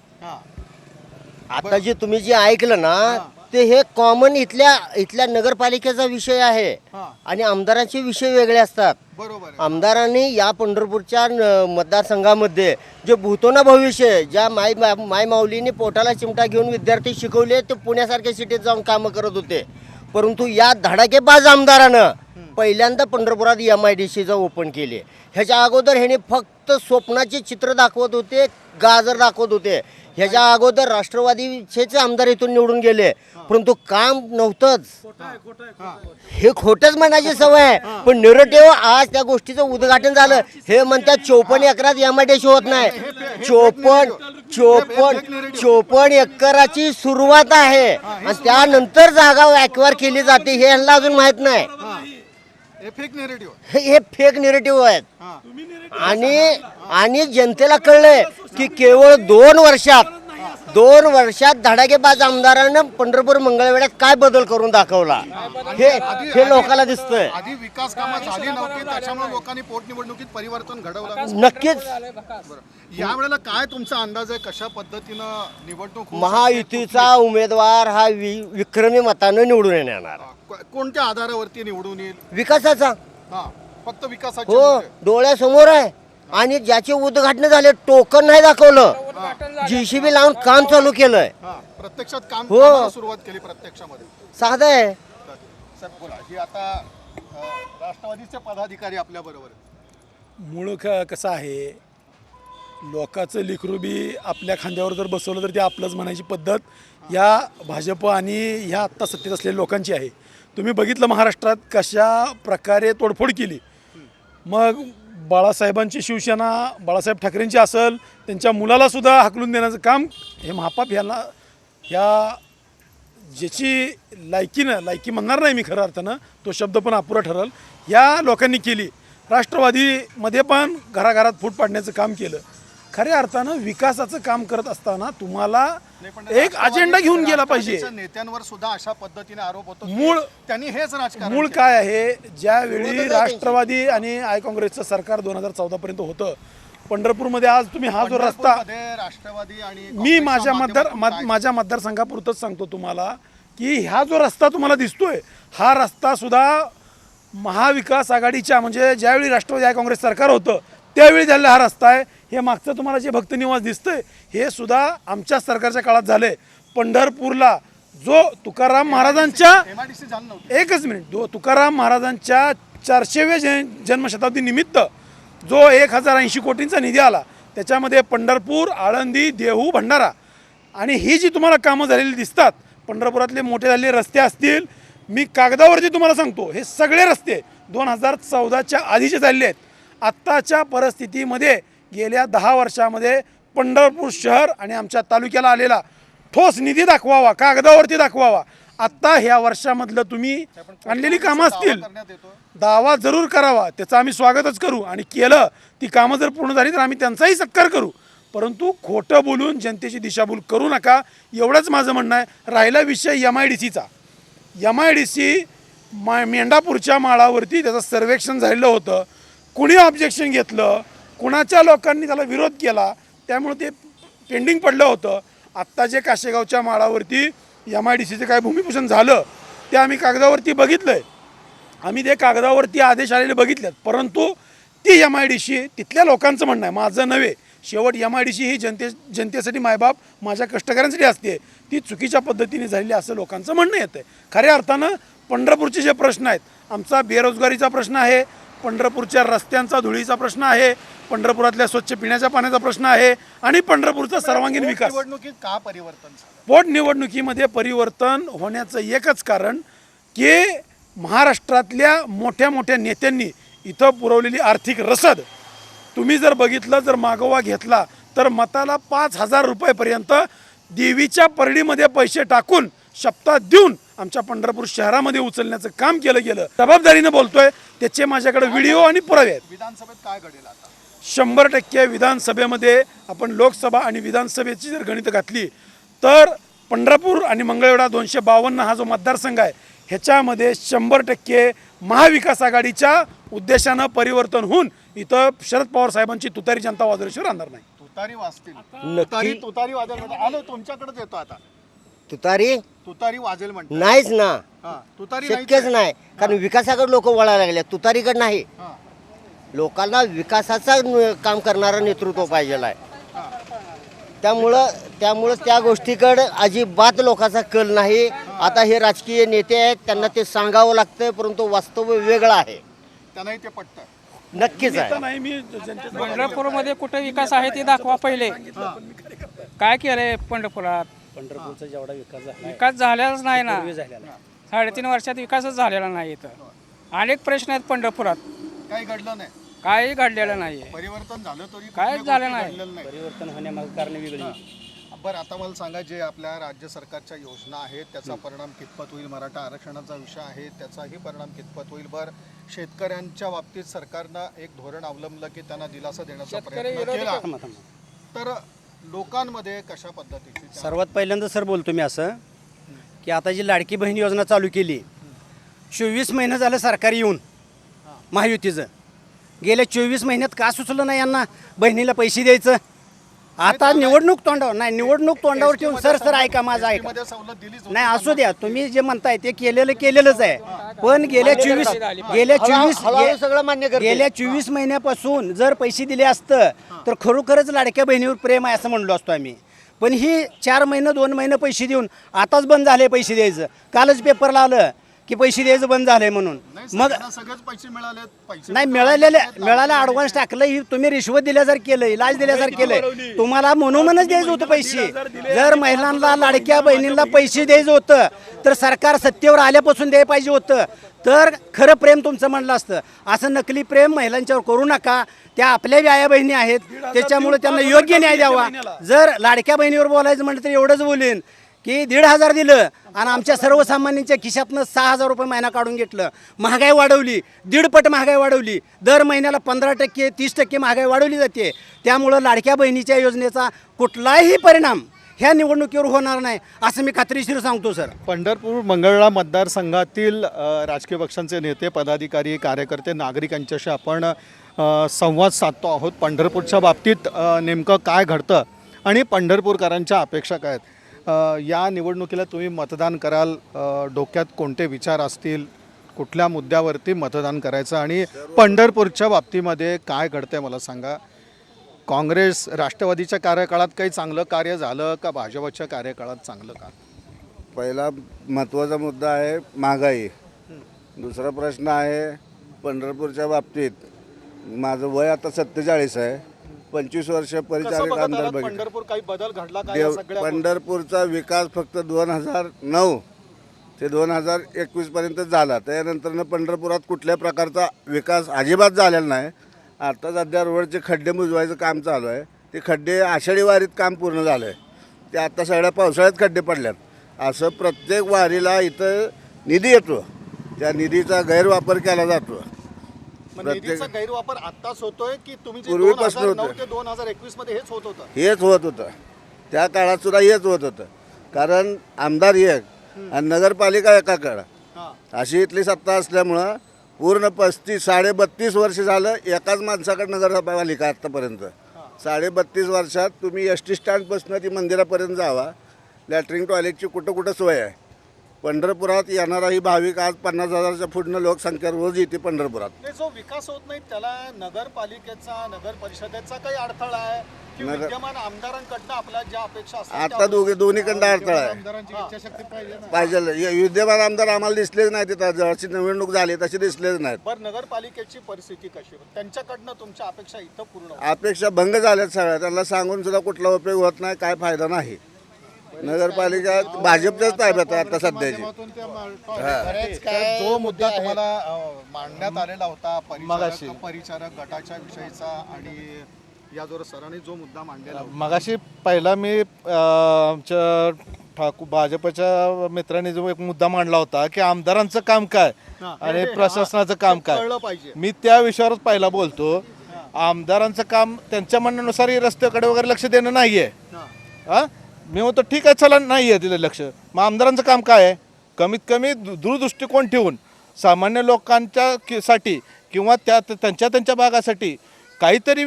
आता जे तुम्ही जे ऐकलं ना ते हे कॉमन इथल्या नगरपालिकेचा विषय आहे आणि आमदारांचे विषय वेगळे असतात. बरोबर आहे. आमदारांनी या पंढरपूरच्या मतदारसंघामध्ये जे भूतोना भविष्य ज्या माय माऊलीने पोटाला चिमटा घेऊन विद्यार्थी शिकवले ते पुण्यासारख्या सिटीत जाऊन कामं करत होते. परंतु या धडाकेबाज आमदारानं पहिल्यांदा पंढरपुरात MIDC ओपन केले. ह्याच्या अगोदर ह्याने फक्त स्वप्नाचे चित्र दाखवत होते, गाजर दाखवत होते. ह्याच्या अगोदर राष्ट्रवादीचेच आमदार इथून निवडून गेले, परंतु काम नव्हतंच. हे खोटंच म्हणायची सवय आहे. पण निरटेव आज त्या गोष्टीचं उद्घाटन झालं. हे म्हणतात 54 एकरात MIDC होत नाही. 54 एकराची सुरुवात आहे आणि त्यानंतर जागा ॲक्वायर केली जाते हे ह्यांना अजून माहित नाही. हे फेक नेरेटिव्ह. हे फेक निरेटिव्ह आहेत. आणि जनतेला कळलंय की केवळ 2 वर्षात धडाकेबाज आमदारानं पंढरपूर मंगळवेढ्यात काय बदल करून दाखवला हे लोकांना दिसतंय. आधी विकास कामं झाली नव्हती, त्याच्यामुळे लोकांनी पोटनिवडणुकीत परिवर्तन घडवलं. नक्कीच यावेळेला काय तुमचा अंदाज आहे, कशा पद्धतीनं निवडणूक होऊ शकते? महायुतीचा उमेदवार हा विक्रमी मतानं निवडून येणार. कोणत्या आधारावरती निवडून येईल? विकासाचा फक्त विकासाची हो मुद्दे. डोळ्यासमोर आहे. आणि ज्याचे उद्घाटन झाले टोकन नाही दाखवलं, JCB लावून काम चालू केलंय. प्रत्यक्षात काम हो. कामाला सुरुवात केली प्रत्यक्षामध्ये. साधं आहे. सर बोला, ही आता राष्ट्रवादीचे पदाधिकारी आपल्या बरोबर. मूळ कसं आहे, लोकांचं लेकरू बी आपल्या खांद्यावर जर बसवलं तर ते आपलंच म्हणायची पद्धत या भाजप आणि ह्या आत्ता सत्तेत असलेल्या लोकांची आहे. तुम्ही बघितलं महाराष्ट्रात कशा प्रकारे तोडफोड केली. मग बाळासाहेबांची शिवसेना बाळासाहेब ठाकरेंची असेल, त्यांच्या मुलाला सुद्धा हाकलून देण्याचं काम हे महापाप ह्या ज्याची लायकी म्हणणार नाही मी खऱ्या अर्थानं, तो शब्द पण अपुरा ठरल, या लोकांनी केली. राष्ट्रवादीमध्ये पण घराघरात फूट पाडण्याचं काम केलं. खऱ्या अर्थानं विकासाचं काम करत असताना तुम्हाला एक अजेंडा घेऊन गेला पाहिजे. नेत्यांवर सुद्धा अशा पद्धतीने आरोप होतो. मूळ त्यांनी हेच राजकारण मूळ काय आहे, ज्यावेळी राष्ट्रवादी आणि काँग्रेसचं सरकार 2014 पर्यंत होतं पंढरपूरमध्ये, आज तुम्ही हा जो रस्ता, राष्ट्रवादी आणि मी माझ्या मतदारसंघापुरतच सांगतो तुम्हाला की हा जो रस्ता तुम्हाला दिसतोय हा रस्ता सुद्धा महाविकास आघाडीच्या म्हणजे ज्यावेळी राष्ट्रवादी आणि काँग्रेस सरकार होतं त्यावेळी झालेला हा रस्ता आहे. हे मागचं तुम्हाला जे भक्तनिवास दिसतंय हे सुद्धा आमच्या सरकारच्या काळात झाले. पंढरपूरला जो तुकाराम महाराजांच्या MIDC झालं नव्हतं. एकच मिनिट, तुकाराम महाराजांच्या 400व्या जन्मशताब्दी निमित्त जो 1080 कोटींचा निधी आला त्याच्यामध्ये पंढरपूर, आळंदी, देहू, भंडारा आणि ही जी तुम्हाला कामं झालेली दिसतात, पंढरपुरातले मोठे झालेले रस्ते असतील, मी कागदावरती तुम्हाला सांगतो हे सगळे रस्ते 2014च्या आधीचे झालेले आहेत. आत्ताच्या परिस्थितीमध्ये गेल्या 10 वर्षामध्ये पंढरपूर शहर आणि आमच्या तालुक्याला आलेला ठोस निधी दाखवावा, कागदावरती दाखवावा. आत्ता ह्या वर्षामधलं तुम्ही आणलेली कामं असतील, दावा जरूर करावा, त्याचं आम्ही स्वागतच करू आणि केलं ती कामं जर पूर्ण झाली तर आम्ही त्यांचाही सत्कार करू. परंतु खोटं बोलून जनतेची दिशाभूल करू नका, एवढंच माझं म्हणणं आहे. राहिला विषय MIDCचा. MIDC मेंढापूरच्या माळावरती त्याचं सर्वेक्षण झालेलं होतं. कुणी ऑब्जेक्शन घेतलं, कुणाच्या लोकांनी त्याला विरोध केला, त्यामुळे ते पेंडिंग पडलं होतं. आत्ता जे काशेगावच्या माळावरती MIDCचं काय भूमिपूजन झालं ते आम्ही कागदावरती बघितलं आहे. आम्ही ते कागदावरती आदेश आलेले बघितलेत, परंतु ती MIDC तिथल्या लोकांचं म्हणणं आहे, माझं नव्हे. शेवट MIDC ही जनतेसाठी मायबाप माझ्या कष्टकऱ्यांसाठी असते, ती चुकीच्या पद्धतीने झालेली असं लोकांचं म्हणणं येतं आहे. खऱ्या अर्थानं पंढरपूरचे जे प्रश्न आहेत, आमचा बेरोजगारीचा प्रश्न आहे, पंढरपूरच्या रस्त्यांचा धुळीचा प्रश्न आहे, पंढरपुरातल्या स्वच्छ पिण्याच्या पाण्याचा प्रश्न आहे आणि पंढरपूरचा सर्वांगीण विकास. निवडणुकीत का परिवर्तन झालं? पोटनिवडणुकीमध्ये परिवर्तन होण्याचं एकच कारण की महाराष्ट्रातल्या मोठ्या मोठ्या नेत्यांनी इथं पुरवलेली आर्थिक रसद तुम्ही जर बघितलं, जर मागोवा घेतला तर मताला 5,000 रुपयेपर्यंत देवीच्या परडीमध्ये पैसे टाकून शपथा देऊन आमच्या पंढरपूर शहरामध्ये उचलण्याचं काम केलं गेलं. जबाबदारीनं बोलतोय, त्याचे माझ्याकडे व्हिडिओ आणि पुरावे आहेत. विधानसभेत काय घडेल आता? 100% विधानसभेमध्ये आपण लोकसभा आणि विधानसभेची जर गणितं घातली तर पंढरपूर आणि मंगळवेढा 252 हा जो मतदारसंघ आहे ह्याच्यामध्ये 100% महाविकास आघाडीच्या उद्देशानं परिवर्तन होऊन इथं शरद पवार साहेबांची तुतारी जनता वाजवल्याशिवाय राहणार नाही. तुतारी वाजतील. नक्की तुतारी वाजेल म्हणते. आलो तुमच्याकडेच येतो आता. तुतारी वाजेल म्हणते. नाहीच ना, तुतारी शक्यच नाही. कारण विकासाकडे लोक वळायला लागले, तुतारीकडे नाही. लोकांना विकासाचं काम करणारं नेतृत्व पाहिजे आहे. त्यामुळं त्या गोष्टीकडे अजिबात लोकांचा कल नाही. आता हे राजकीय नेते आहेत, त्यांना ते सांगावं लागतं, परंतु वास्तव वेगळं आहे. त्यांनाही ते पटतं. नक्कीच आहे. नाही, मी पंढरपूरमध्ये कुठे विकास आहे ते दाखवा पहिले. काय केलंय पंढरपुरात? पंढरपूरचा जेवढा विकास झाला विकास झालेलाच नाही ना. झालेला 3.5 वर्षात विकासच झालेला नाही. इथं अनेक प्रश्न आहेत पंढरपुरात, काही घडलं नाही. काही घडलेलं नाही. परिवर्तन झालं तरी काहीच झालं नाही. घडलेलं नाही. परिवर्तन होण्यामागे कारण वेगळी. बरं, आता मला सांगा, जे आपल्या राज्य सरकारच्या योजना आहेत त्याचा परिणाम कितपत होईल? मराठा आरक्षणाचा विषय आहे, त्याचाही परिणाम कितपत होईल? बरं, शेतकऱ्यांच्या बाबतीत सरकारनं एक धोरण अवलंबलं की त्यांना दिलासा देण्याचा प्रयत्न केला, तर लोकांमध्ये कशा पद्धतीची? सर्वात पहिल्यांदा सर बोलतो मी असं की आता जी लाडकी बहीण योजना चालू केली, 24 महिने झालं सरकार येऊन महायुतीचं, गेल्या 24 महिन्यात का सुचलं नाही यांना बहिणीला पैसे द्यायचं? आता निवडणूक तोंडावर ठेवून सर ऐका माझं ऐका. नाही, असू द्या, तुम्ही जे म्हणताय ते केलेलंच आहे. पण गेल्या 24 महिन्यापासून जर पैसे दिले असतं तर खरोखरच लाडक्या बहिणीवर प्रेम आहे असं म्हणलो असतो आम्ही. पण ही 4 महिने 2 महिने पैसे देऊन आताच बंद झाले पैसे द्यायचं. कालच पेपरला आलं की पैसे द्यायचं बंद झालंय म्हणून. मग सगळेच पैसे मिळाले, पैसे नाही मिळाला ॲडव्हान्स टाकलं, ही तुम्ही रिश्वत दिल्यासारखं केलं, लाच दिल्यासारखं केलंय. तुम्हाला म्हणूनच द्यायचं होतं पैसे. जर महिलांना लाडक्या बहिणींना पैसे द्यायचं होतं तर सरकार सत्तेवर आल्यापासून द्यायला पाहिजे होतं, तर खरं प्रेम तुमचं म्हणलं असतं. असं नकली प्रेम महिलांच्यावर करू नका. त्या आपल्या व्याया बहिणी आहेत, त्याच्यामुळे त्यांना योग्य न्याय द्यावा. जर लाडक्या बहिणीवर बोलायचं म्हटलं तर एवढंच बोलेन की 1,500 दिलं आणि आमच्या सर्वसामान्यांच्या खिशातनं 6,000 रुपये महिना काढून घेतलं. महागाई वाढवली, 1.5 महागाई वाढवली. दर महिन्याला 15% 30% महागाई वाढवली जाते. त्यामुळं लाडक्या बहिणीच्या योजनेचा कुठलाही परिणाम ह्या निवडणुकीवर होणार नाही असं मी खात्रीशीर सांगतो सर. पंढरपूर मंगळवेढा मतदारसंघातील राजकीय पक्षांचे नेते, पदाधिकारी, कार्यकर्ते, नागरिकांच्याशी आपण संवाद साधतो आहोत. पंढरपूरच्या बाबतीत नेमकं काय घडतं आणि पंढरपूरकरांच्या अपेक्षा काय आहेत? या निवडणुकीला तुम्ही मतदान कराल, डोक्यात कोणते विचार असतील, कुठल्या मुद्द्यावरती मतदान करायचं आणि पंढरपूरच्या बाबतीमध्ये काय घडतंय मला सांगा. काँग्रेस राष्ट्रवादीच्या कार्यकाळात काही चांगलं कार्य झालं का भाजपच्या कार्यकाळात चांगलं का? पहिला महत्त्वाचा मुद्दा आहे महागाई. दुसरा प्रश्न आहे पंढरपूरच्या बाबतीत. माझं वय आता 47 आहे. 25 वर्ष परिचारक आमदार बघितलं. पंढरपूर काही बदल घडला का या सगळ्या? पंढरपूरचा विकास फक्त 2009 ते 2021 पर्यंत झाला. त्यानंतरनं पंढरपुरात कुठल्या प्रकारचा विकास अजिबात झालेला नाही. आता सध्या रोडचे खड्डे बुजवायचं काम चालू आहे. ते खड्डे आषाढी वारीत काम पूर्ण झालं आहे. ते आता सगळ्या पावसाळ्यात खड्डे पडल्यात. असं प्रत्येक वारीला इथं निधी येतो, त्या निधीचा गैरवापर केला जातो. निधीचा गैरवापर आत्ताच होतोय की तुम्ही पूर्वीपासून 2009 ते 2021 मध्ये हेच होत होतं? हेच होत होतं. त्या काळात सुद्धा हेच होत होतं. कारण आमदार एक आणि नगरपालिका एकाकडं अशी इथली सत्ता असल्यामुळं पूर्ण 32 वर्ष झालं एकाच माणसाकडे नगरपालिका. आत्तापर्यंत 32.5 वर्षात तुम्ही एस टी स्टँडपासून ती मंदिरापर्यंत जावा, लॅट्रिन टॉयलेटची कुठं सोय आहे. पंढरपुरात येणाराही भाविक आज 50,000च्या पुढनं लोकसंख्या रोज येते पंढरपुरात. जो विकास होत नाही त्याला नगरपालिकेचा, नगर परिषदेचा काही अडथळा आहे की विद्यमान आमदारांकडनं आपल्या ज्या अपेक्षा असतात आता दोन्हीकडनं अडथळा आहे. आमदारांची इच्छाशक्ती पाहिजे. विद्यमान आमदार आम्हाला दिसलेच नाही. तिथं जशी निवडणूक झाली तशी दिसलेच नाहीत. बरं, नगरपालिकेची परिस्थिती कशी होती? त्यांच्याकडनं तुमच्या अपेक्षा इथं पूर्ण अपेक्षा भंग झाल्यात सगळ्या. त्यांना सांगून सुद्धा कुठला उपयोग होत नाही, काय फायदा नाही. नगरपालिका भाजपच्याच ताब्यात आहे आता सध्याची. तर जो मुद्दा तुम्हाला मांडण्यात आलेला होता मगाशी. परिचारक गटाच्या विषयीचा आणि याजोर सरांनी जो मुद्दा मांडलेला होता, मगाशी पहिला मी आमच्या भाजपच्या मित्रांनी जो एक मुद्दा मांडला होता की आमदारांचं काम काय आणि प्रशासनाचं काम काय, कळलं पाहिजे. मी त्या विषयावरच पहिला बोलतो. आमदारांचं काम त्यांच्या म्हणण्यानुसार रस्त्याकडे वगैरे लक्ष देणं नाहीये. हा, मी म्हणतो ठीक आहे, चला नाहीये तिथे लक्ष. मग आमदारांचं काम काय आहे? कमीत कमी दूरदृष्टिकोन ठेवून सामान्य लोकांच्या साठी किंवा त्यांच्या भागासाठी काहीतरी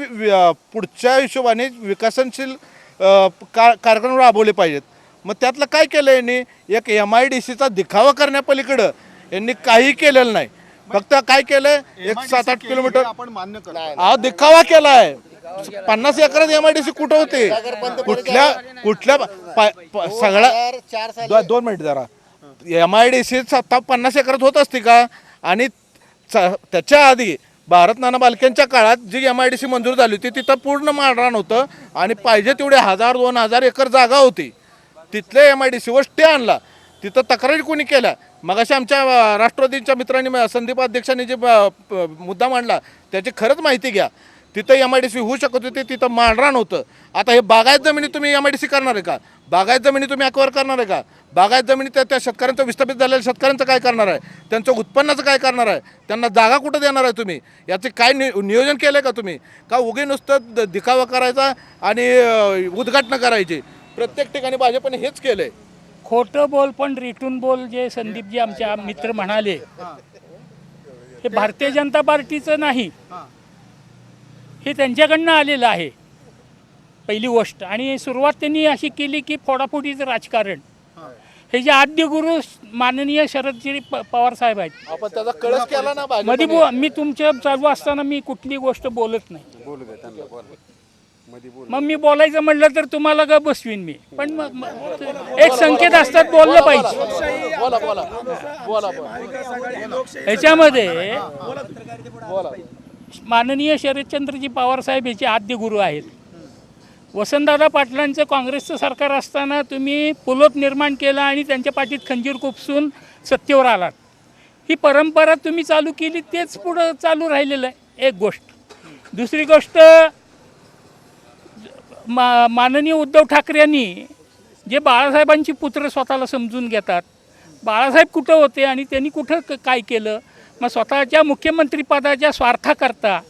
पुढच्या हिशोबाने विकसनशील कार्यक्रम राबवले पाहिजेत. मग त्यातलं काय केलं यांनी? एक MIDCचा दिखावा करण्यापलीकडं यांनी काही केलेलं नाही. फक्त काय केलंय, एक 7-8 किलोमीटर आपण मान्य करतो. हा दिखावा केलाय. 50 एकरात MIDC कुठं होते? कुठल्या सगळ्या 2 मिनिट जरा, MIDC 50 एकरात होत असते का? आणि त्याच्या आधी भारत नाना बालकेंच्या काळात जी MIDC मंजूर झाली होती तिथं पूर्ण माळरान होतं आणि पाहिजे तेवढे 1000-2000 एकर जागा होती. तिथल्या MIDCवर स्टे आणला. तिथं तक्रारी कोणी केल्या? मगाशी आमच्या राष्ट्रवादीच्या मित्रांनी संदीप अध्यक्षांनी जे मुद्दा मांडला त्याची खरंच माहिती घ्या. तिथं MIDC होऊ शकत होते, तिथं माळरान होतं. आता हे बागायत जमिनी तुम्ही MIDC करणार आहे का? बागायत जमिनी तुम्ही अक्वायर करणार आहे का? बागायत जमिनी त्या शेतकऱ्यांचं विस्थापित झालेल्या शेतकऱ्यांचं काय करणार आहे? त्यांचं उत्पन्नाचं काय करणार आहे? त्यांना जागा कुठं देणार आहे तुम्ही? याचे काय नियोजन केलं आहे का तुम्ही? का उगे नुसतं दिखावा करायचा आणि उद्घाटनं करायची? प्रत्येक ठिकाणी भाजपने हेच केलंय. खोटं बोल पण रिटून बोल, जे संदीपजी आमच्या मित्र म्हणाले, हे भारतीय जनता पार्टीचं नाही, हे त्यांच्याकडनं आलेलं आहे पहिली गोष्ट. आणि सुरुवात त्यांनी अशी केली की फोडाफोडीचं राजकारण. हे जे आद्य गुरु माननीय शरदजी पवार साहेब आहेत. आपण त्याचा कळस केला ना मध्ये मी तुमच्या चालू असताना मी कुठली गोष्ट बोलत नाही. मग मी बोलायचं म्हटलं तर तुम्हाला का बसवीन मी. पण एक संकेत असतात, बोललं पाहिजे. ह्याच्यामध्ये माननीय शरदचंद्रजी पवार साहेब याचे आद्य गुरु आहेत. वसंतदादा पाटलांचं काँग्रेसचं सरकार असताना तुम्ही पुलोत निर्माण केला आणि त्यांच्या पाठीत खंजीर खुपसून सत्तेवर आलात. ही परंपरा तुम्ही चालू केली, तेच पुढं चालू राहिलेलं आहे. एक गोष्ट. दुसरी गोष्ट, माननीय उद्धव ठाकरे यांनी जे बाळासाहेबांची पुत्र स्वतःला समजून घेतात, बाळासाहेब कुठं होते आणि त्यांनी कुठं काय केलं? मग स्वतःच्या मुख्यमंत्रीपदाच्या स्वार्थाकरता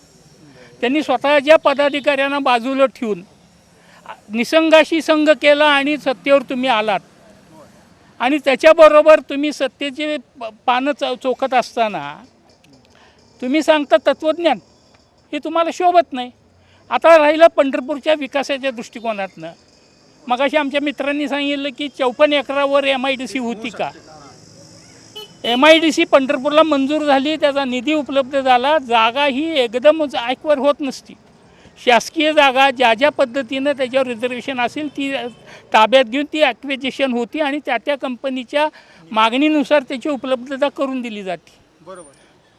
त्यांनी स्वतःच्या पदाधिकाऱ्यांना बाजूला ठेवून निसंगाशी संघ केला आणि सत्तेवर तुम्ही आलात. आणि त्याच्याबरोबर तुम्ही सत्तेचे पानं चोखत असताना तुम्ही सांगता तत्त्वज्ञान, हे तुम्हाला शोभत नाही. आता राहिलं पंढरपूरच्या विकासाच्या दृष्टिकोनातनं, मगाशी आमच्या मित्रांनी सांगितलं की 54 एकरावर MIDC होती का? MIDC पंढरपूरला मंजूर झाली, त्याचा निधी उपलब्ध झाला. जागा ही एकदम ऐकवर होत नसती. शासकीय जागा ज्या ज्या पद्धतीनं त्याच्यावर रिझर्वेशन असेल ती ताब्यात घेऊन ती ॲक्विजिशन होती आणि त्या कंपनीच्या मागणीनुसार त्याची उपलब्धता करून दिली जाते. बरोबर.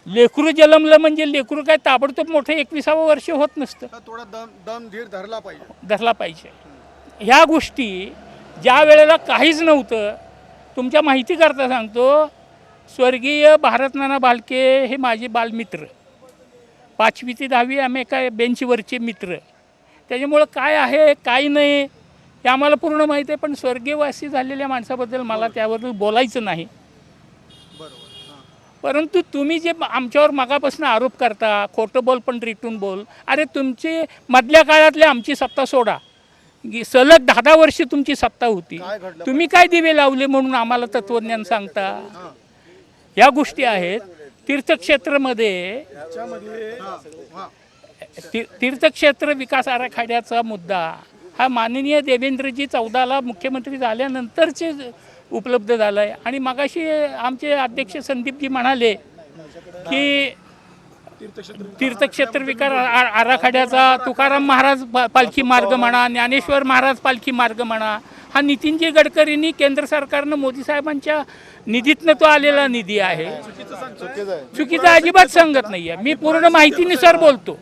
लेकरू जन्मलं म्हणजे लेकरू काय ताबडतोब मोठं 21वं वर्ष होत नसतं. थोडा दम धीर धरला पाहिजे. ह्या गोष्टी ज्या वेळेला काहीच नव्हतं, तुमच्या माहितीकरता सांगतो, स्वर्गीय भारत नाना बालके हे माझे बालमित्र, 5वी ते 10वी आम्ही एका बेंचवरचे मित्र. त्याच्यामुळं काय आहे काय नाही हे आम्हाला पूर्ण माहीत आहे. पण स्वर्गीयवासी झालेल्या माणसाबद्दल मला त्याबद्दल बोलायचं नाही. परंतु तुम्ही जे आमच्यावर मागापासून आरोप करता, खोटं बोल पण रिटून बोल, अरे तुमची मधल्या काळातल्या आमची सत्ता सोडा, सलग 10 वर्ष तुमची सत्ता होती. तुम्ही काय दिवे लावले म्हणून आम्हाला तत्वज्ञान सांगता? ह्या गोष्टी आहेत. तीर्थक्षेत्रमध्ये तीर्थक्षेत्र विकास आराखड्याचा मुद्दा हा माननीय देवेंद्रजी 14ला मुख्यमंत्री झाल्यानंतरचे उपलब्ध झाला आहे. आणि मगाशी आमचे अध्यक्ष संदीपजी म्हणाले की तीर्थक्षेत्र विकास आराखड्याचा तुकाराम महाराज पालखी मार्ग म्हणा, ज्ञानेश्वर महाराज पालखी मार्ग म्हणा, हा नितीनजी गडकरींनी केंद्र सरकारनं मोदी साहेबांच्या निधीतनं तो आलेला निधी आहे. चुकीचं अजिबात सांगत नाही आहे. मी पूर्ण माहितीनुसार बोलतो.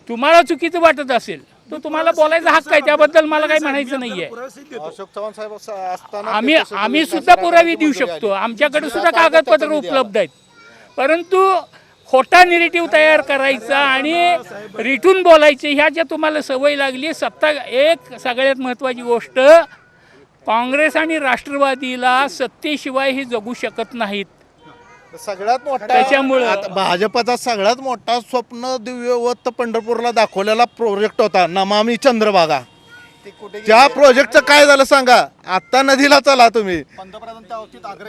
तुम्हाला चुकीचं वाटत असेल तो तुम्हाला बोलायचा हक्क आहे, त्याबद्दल मला काही म्हणायचं नाहीये. अशोक चव्हाण साहेब असताना आम्ही सुद्धा पुरावे देऊ शकतो, आमच्याकडे सुद्धा कागदपत्र उपलब्ध आहेत. परंतु खोटा निगेटिव्ह तयार करायचा आणि रिटून बोलायचे ह्या ज्या तुम्हाला सवय लागली. सत्ता एक सगळ्यात महत्त्वाची गोष्ट, काँग्रेस आणि राष्ट्रवादीला सत्तेशिवाय हे जगू शकत नाहीत. सगळ्यात मोठा त्याच्यामुळं- आता भाजपचा सगळ्यात मोठा स्वप्न दिव्यवत पंढरपूरला दाखवलेला प्रोजेक्ट होता नमामि चंद्रभागा. त्या प्रोजेक्टचं काय झालं सांगा. आता नदीला चला तुम्ही,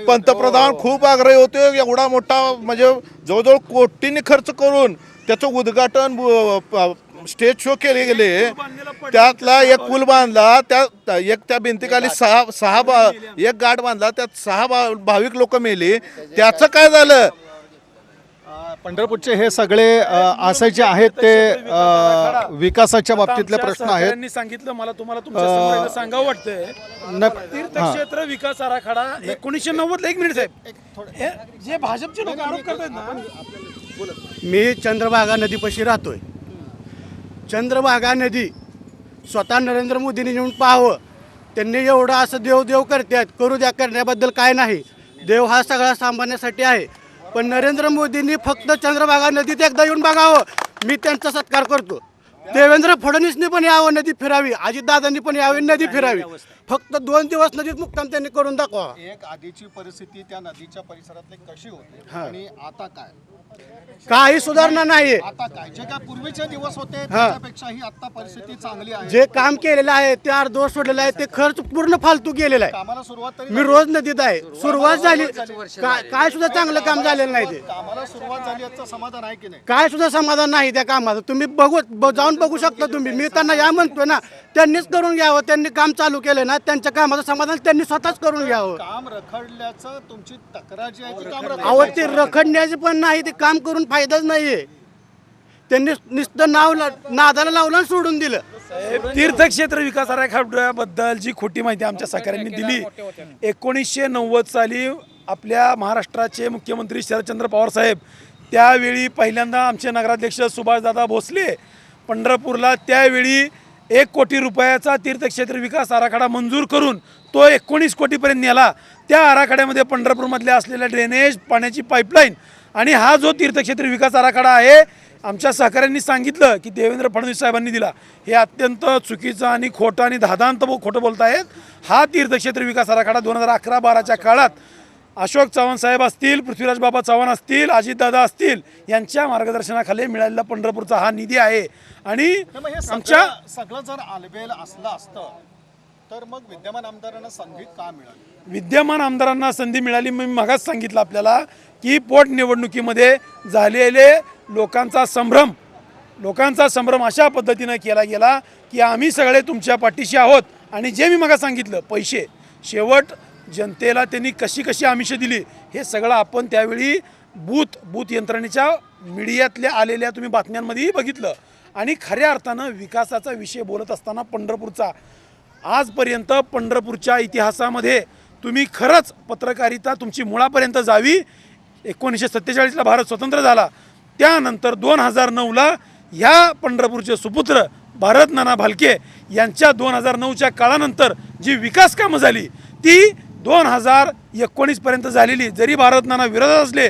पंतप्रधान खूप आग्रही होते. एवढा मोठा म्हणजे जवळजवळ कोटींनी खर्च करून त्याचं उद्घाटन स्टेज शो केले गेले. त्यातला एक पूल बांधला, त्या भिंतीखाली एक गाठ बांधला, त्यात 6 भाविक लोक मेले. त्याचं काय झालं. पंढरपूरचे हे सगळे असायचे आहेत ते विकासाच्या बाबतीतले प्रश्न आहेत. शेतकऱ्यांनी सांगितलं मला तुम्हाला तुमच्या समोर एकदा सांगावं वाटतंय. तीर्थक्षेत्र विकास आराखडा 1990 एक मिनिट साहेब, जे भाजपचे लोक आरोप करतात ना. मी चंद्रभागा नदीपाशी राहतोय. चंद्रभागा नदी स्वतः नरेंद्र मोदींनी येऊन पाहावं. त्यांनी एवढं असं देव करतात, करू द्या, करण्याबद्दल काय नाही. देव हा सगळा सांभाळण्यासाठी आहे. पण नरेंद्र मोदींनी फक्त चंद्रभागा नदीत एकदा येऊन बघावं. मी त्यांचा सत्कार करतो. देवेंद्र फडणवीसने पण यावं, नदी फिरावी. अजितदादांनी पण यावी, नदी फिरावी. फक्त 2 दिवस नदीत मुक्काम त्यांनी करून दाखवा. एक आधीची परिस्थिती त्या नदीच्या परिसरातली कशी होती आणि आता काय, काही सुधारणा नाही. आता काय जे काय पूर्वीचे दिवस होते त्यापेक्षाही आता परिस्थिती चांगली आहे. जे काम केलेलं आहे ते अर्धवट सोडलेलं आहे. ते खर्च पूर्ण फालतू केलेला आहे. कामाला सुरुवात तरी मी रोज नदीत आहे. सुरुवात झाली, काय सुद्धा चांगलं काम झालेलं नाही. ते कामाला सुरुवात झाली याचं समाधान आहे की नाही. काय सुद्धा समाधान नाही त्या कामाचं. तुम्ही जाऊन बघू शकता तुम्ही. मी त्यांना या म्हणतोय ना, त्यांनीच करून घ्यावं. त्यांनी काम चालू केलं ना, त्यांच्या कामाचं समाधान त्यांनी स्वतःच करून घ्यावं. काम रखडल्याचं तुमची तक्रार जी आहे ती काम अहो, ते रखडण्याचे पण नाही, ते काम करून फायदाच नाहीये. त्यांनी नुसतं नादाला लावलं आणि सोडून दिलं. तीर्थक्षेत्र विकास आराखड्याबद्दल जी खोटी माहिती आमच्या सहकाऱ्यांनी दिली. 1990 साली आपल्या महाराष्ट्राचे मुख्यमंत्री शरदचंद्र पवार साहेब त्यावेळी पहिल्यांदा आमचे नगराध्यक्ष सुभाषदादा भोसले पंढरपूरला त्यावेळी 1 कोटी रुपयाचा तीर्थक्षेत्र विकास आराखडा मंजूर करून तो 19 कोटीपर्यंत नेला. त्या आराखड्यामध्ये पंढरपूरमधल्या असलेल्या ड्रेनेज, पाण्याची पाईपलाईन आणि हा जो तीर्थक्षेत्र विकास आराखडा आहे, आमच्या सहकाऱ्यांनी सांगितलं की देवेंद्र फडणवीस साहेबांनी दिला. हे अत्यंत चुकीचं आणि खोटं आणि धादांत खोटं बोलतायत. हा तीर्थक्षेत्र विकास आराखडा 2011-12च्या काळात अशोक चव्हाण साहेब असतील, पृथ्वीराज बाबा चव्हाण असतील, अजितदादा असतील यांच्या मार्गदर्शनाखाली मिळालेला पंढरपूरचा हा निधी आहे. आणि आमच्या सगळं जर आलबेल असलं असतं तर मग विद्यमान आमदारांना संधी का मिळाली. विद्यमान आमदारांना संधी मिळाली. मी मागास सांगितलं आपल्याला की पोटनिवडणुकीमध्ये झालेले लोकांचा संभ्रम अशा पद्धतीनं केला गेला की आम्ही सगळे तुमच्या पाठीशी आहोत. आणि जे मी मागा सांगितलं पैसे, शेवट जनतेला त्यांनी कशी आमिषं दिली हे सगळं आपण त्यावेळी बूथ यंत्रणेच्या मीडियातल्या आलेल्या तुम्ही बातम्यांमध्येही बघितलं. आणि खऱ्या अर्थानं विकासाचा विषय बोलत असताना पंढरपूरचा आजपर्यंत पंढरपूरच्या इतिहासामध्ये तुम्ही खरंच पत्रकारिता तुमची मुळापर्यंत जावी. 1947ला भारत स्वतंत्र झाला, त्यानंतर 2009ला ह्या पंढरपूरचे सुपुत्र भारत नाना भालके यांच्या 2009च्या काळानंतर जी विकास कामं झाली ती 2019पर्यंत झालेली. जरी भारत नाना विरोधात असले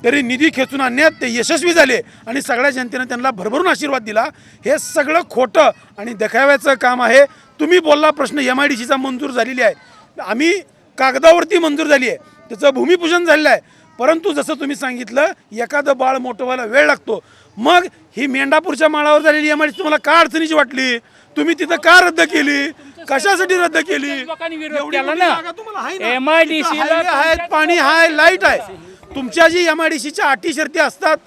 तरी निधी खेचून आणण्यात ते यशस्वी झाले आणि सगळ्या जनतेनं त्यांना भरभरून आशीर्वाद दिला. हे सगळं खोटं आणि देखाव्याचं काम आहे. तुम्ही बोलला प्रश्न MIDCचा मंजूर झालेली आहे. आम्ही कागदावरती मंजूर झाली आहे, त्याचं भूमिपूजन झालेलं आहे. परंतु जसं तुम्ही सांगितलं एखादं बाळ मोठं व्हायला वेळ लागतो. मग ही मेंढापूरच्या माळावर झालेली MIDC तुम्हाला का अडचणीची वाटली? तुम्ही तिथं का रद्द केली? कशासाठी रद्द केली? लोकांनी विरोध केला ना. MIDC आहेत, पाणी आहे, लाईट आहे. तुमच्या जी MIDCच्या अटी शर्ती असतात,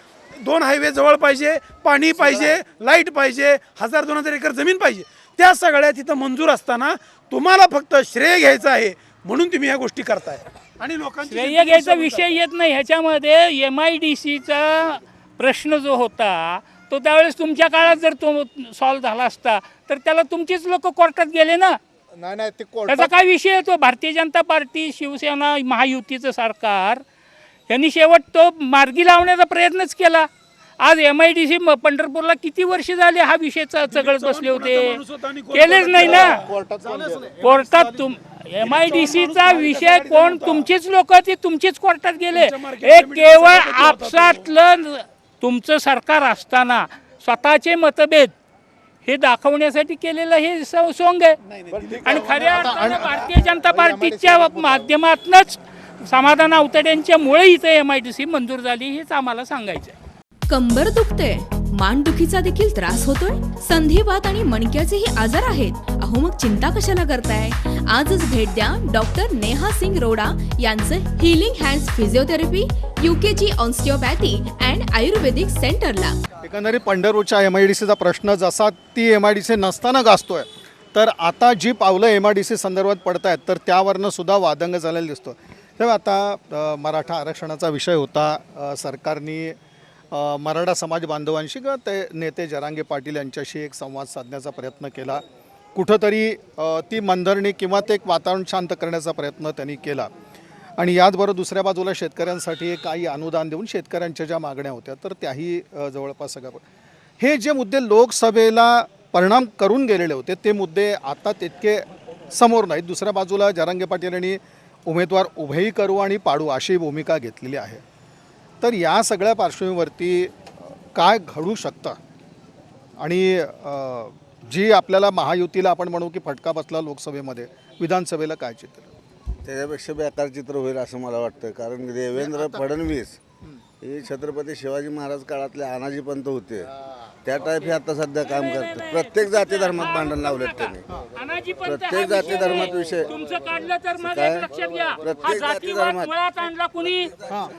2 हायवे जवळ पाहिजे, पाणी पाहिजे, लाईट पाहिजे, 1000-2000 एकर जमीन पाहिजे, त्या सगळ्या तिथं मंजूर असताना तुम्हाला फक्त श्रेय घ्यायचं आहे म्हणून तुम्ही ह्या गोष्टी करताय. आणि लोकांची श्रेय घ्यायचा विषय येत नाही ह्याच्यामध्ये. MIDCचा प्रश्न जो होता तो त्यावेळेस तुमच्या काळात जर तो सॉल्व्ह झाला असता तर त्याला तुमचीच लोक कोर्टात गेले ना. नाही ते त्याचा काय विषय येतो. भारतीय जनता पार्टी, शिवसेना, महायुतीचं सरकार यांनी शेवट तो मार्गी लावण्याचा प्रयत्नच केला. आज MIDC पंढरपूरला किती वर्ष झाले हा विषय चघळत बसले होते, केलेच नाही ना कोर्टात. MIDCचा विषय कोण, तुमचेच लोक ते तुमचेच कोर्टात गेले. हे केवळ आपसातलं तुमचं सरकार असताना स्वतःचे मतभेद हे दाखवण्यासाठी केलेलं हे सोंग आहे. आणि खऱ्या अर्थानं भारतीय जनता पार्टीच्या माध्यमातूनच समाधान आवताड्यांच्या मुळे इथं MIDC मंजूर झाली, हेच आम्हाला सांगायचं आहे. कंबर दुखते, मानदुखीचा देखील त्रास होतोय, संधिवात आणि मणक्याचेही आजार आहेत. अहो मग चिंता कशाला करताय? आजच भेट द्या डॉक्टर नेहा सिंग रोडा यांचं healing hands physiotherapy, UKG osteopathy and Ayurvedic सेंटरला. एकंदरीत पंढरपूरच्या MIDCचा प्रश्न जसा ती MIDC नसताना गाजतोय, तर आता जी पावलं MIDC संदर्भात पडत आहेत तर त्यावरनं सुद्धा वादंग झालेला दिसतो. तेव्हा आता मराठा आरक्षणाचा विषय होता. सरकारने मराठा समाज बांधवांशी किंवा ते नेते जरांगे पाटील यांच्याशी एक संवाद साधण्याचा प्रयत्न केला. कुठंतरी ती मंथरणी किंवा ते एक वातावरण शांत करण्याचा प्रयत्न त्यांनी केला. आणि याचबरोबर दुसऱ्या बाजूला शेतकऱ्यांसाठी काही अनुदान देऊन शेतकऱ्यांच्या ज्या मागण्या होत्या तर त्याही जवळपास सगळं. हे जे मुद्दे लोकसभेला परिणाम करून गेलेले होते ते मुद्दे आता तितके समोर नाहीत. दुसऱ्या बाजूला जरांगे पाटील यांनी उमेदवार उभेही करू आणि पाडू अशी भूमिका घेतलेली आहे. तर या सगळ्या पार्श्वभूमीवरती काय घडू शकतं आणि जी आपल्याला महायुतीला आपण म्हणू की फटका बसला लोकसभेमध्ये, विधानसभेला काय चित्र? त्याच्यापेक्षा बेकार चित्र होईल असं मला वाटतं. कारण देवेंद्र फडणवीस हे छत्रपती शिवाजी महाराज काळातले अनाजी पंत होते, त्या टाईप हे आता सध्या काम करतात. प्रत्येक जाती धर्मात भांडण लावलेत त्यांनी. प्रत्येक जाती धर्मात विषय प्रत्येक जाती धर्मात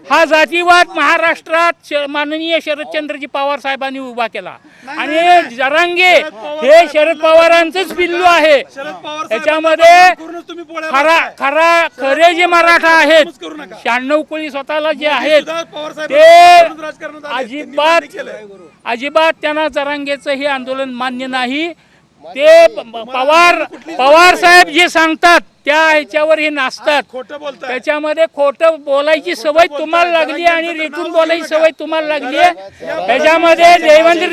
हा जातीवाद महाराष्ट्रात माननीय शरदचंद्रजी पवार साहेबांनी उभा केला. आणि जरांगे हे शरद पवारांचंच पिल्लू आहे. त्याच्यामध्ये खरे जे मराठा आहेत 96 कोळी स्वतःला जे आहेत ते अजिबात त्यांना जरांगेचं हे आंदोलन मान्य नाही. ते पवार साहेब जे सांगतात त्या ह्याच्यावर हे नाचतात. त्याच्यामध्ये खोटं बोलायची सवय तुम्हाला लागली आणि रेटून बोलायची सवय तुम्हाला लागली आहे. त्याच्यामध्ये देवेंद्र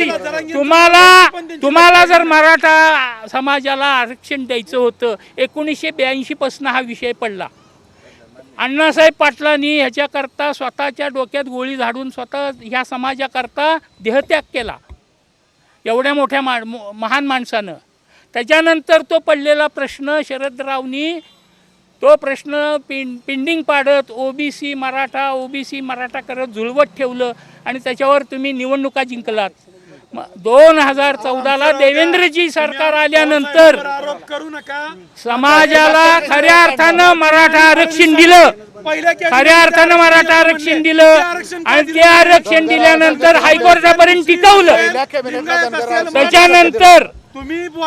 तुम्हाला जर मराठा समाजाला आरक्षण द्यायचं होतं 1982 पासून हा विषय पडला. अण्णासाहेब पाटलांनी ह्याच्याकरता स्वतःच्या डोक्यात गोळी झाडून स्वतः ह्या समाजाकरता देहत्याग केला, एवढ्या मोठ्या महान माणसानं. त्याच्यानंतर तो पडलेला प्रश्न शरदरावनी तो प्रश्न पेंडिंग पाडत ओबीसी मराठा करत जुळवत ठेवलं आणि त्याच्यावर तुम्ही निवडणुका जिंकलात. 2014ला देवेंद्रजी सरकार आल्यानंतर समाजाला खऱ्या अर्थानं मराठा आरक्षण दिलं, खऱ्या अर्थानं मराठा आरक्षण दिलं आणि ते आरक्षण दिल्यानंतर हायकोर्टापर्यंत टिकवलं. त्याच्यानंतर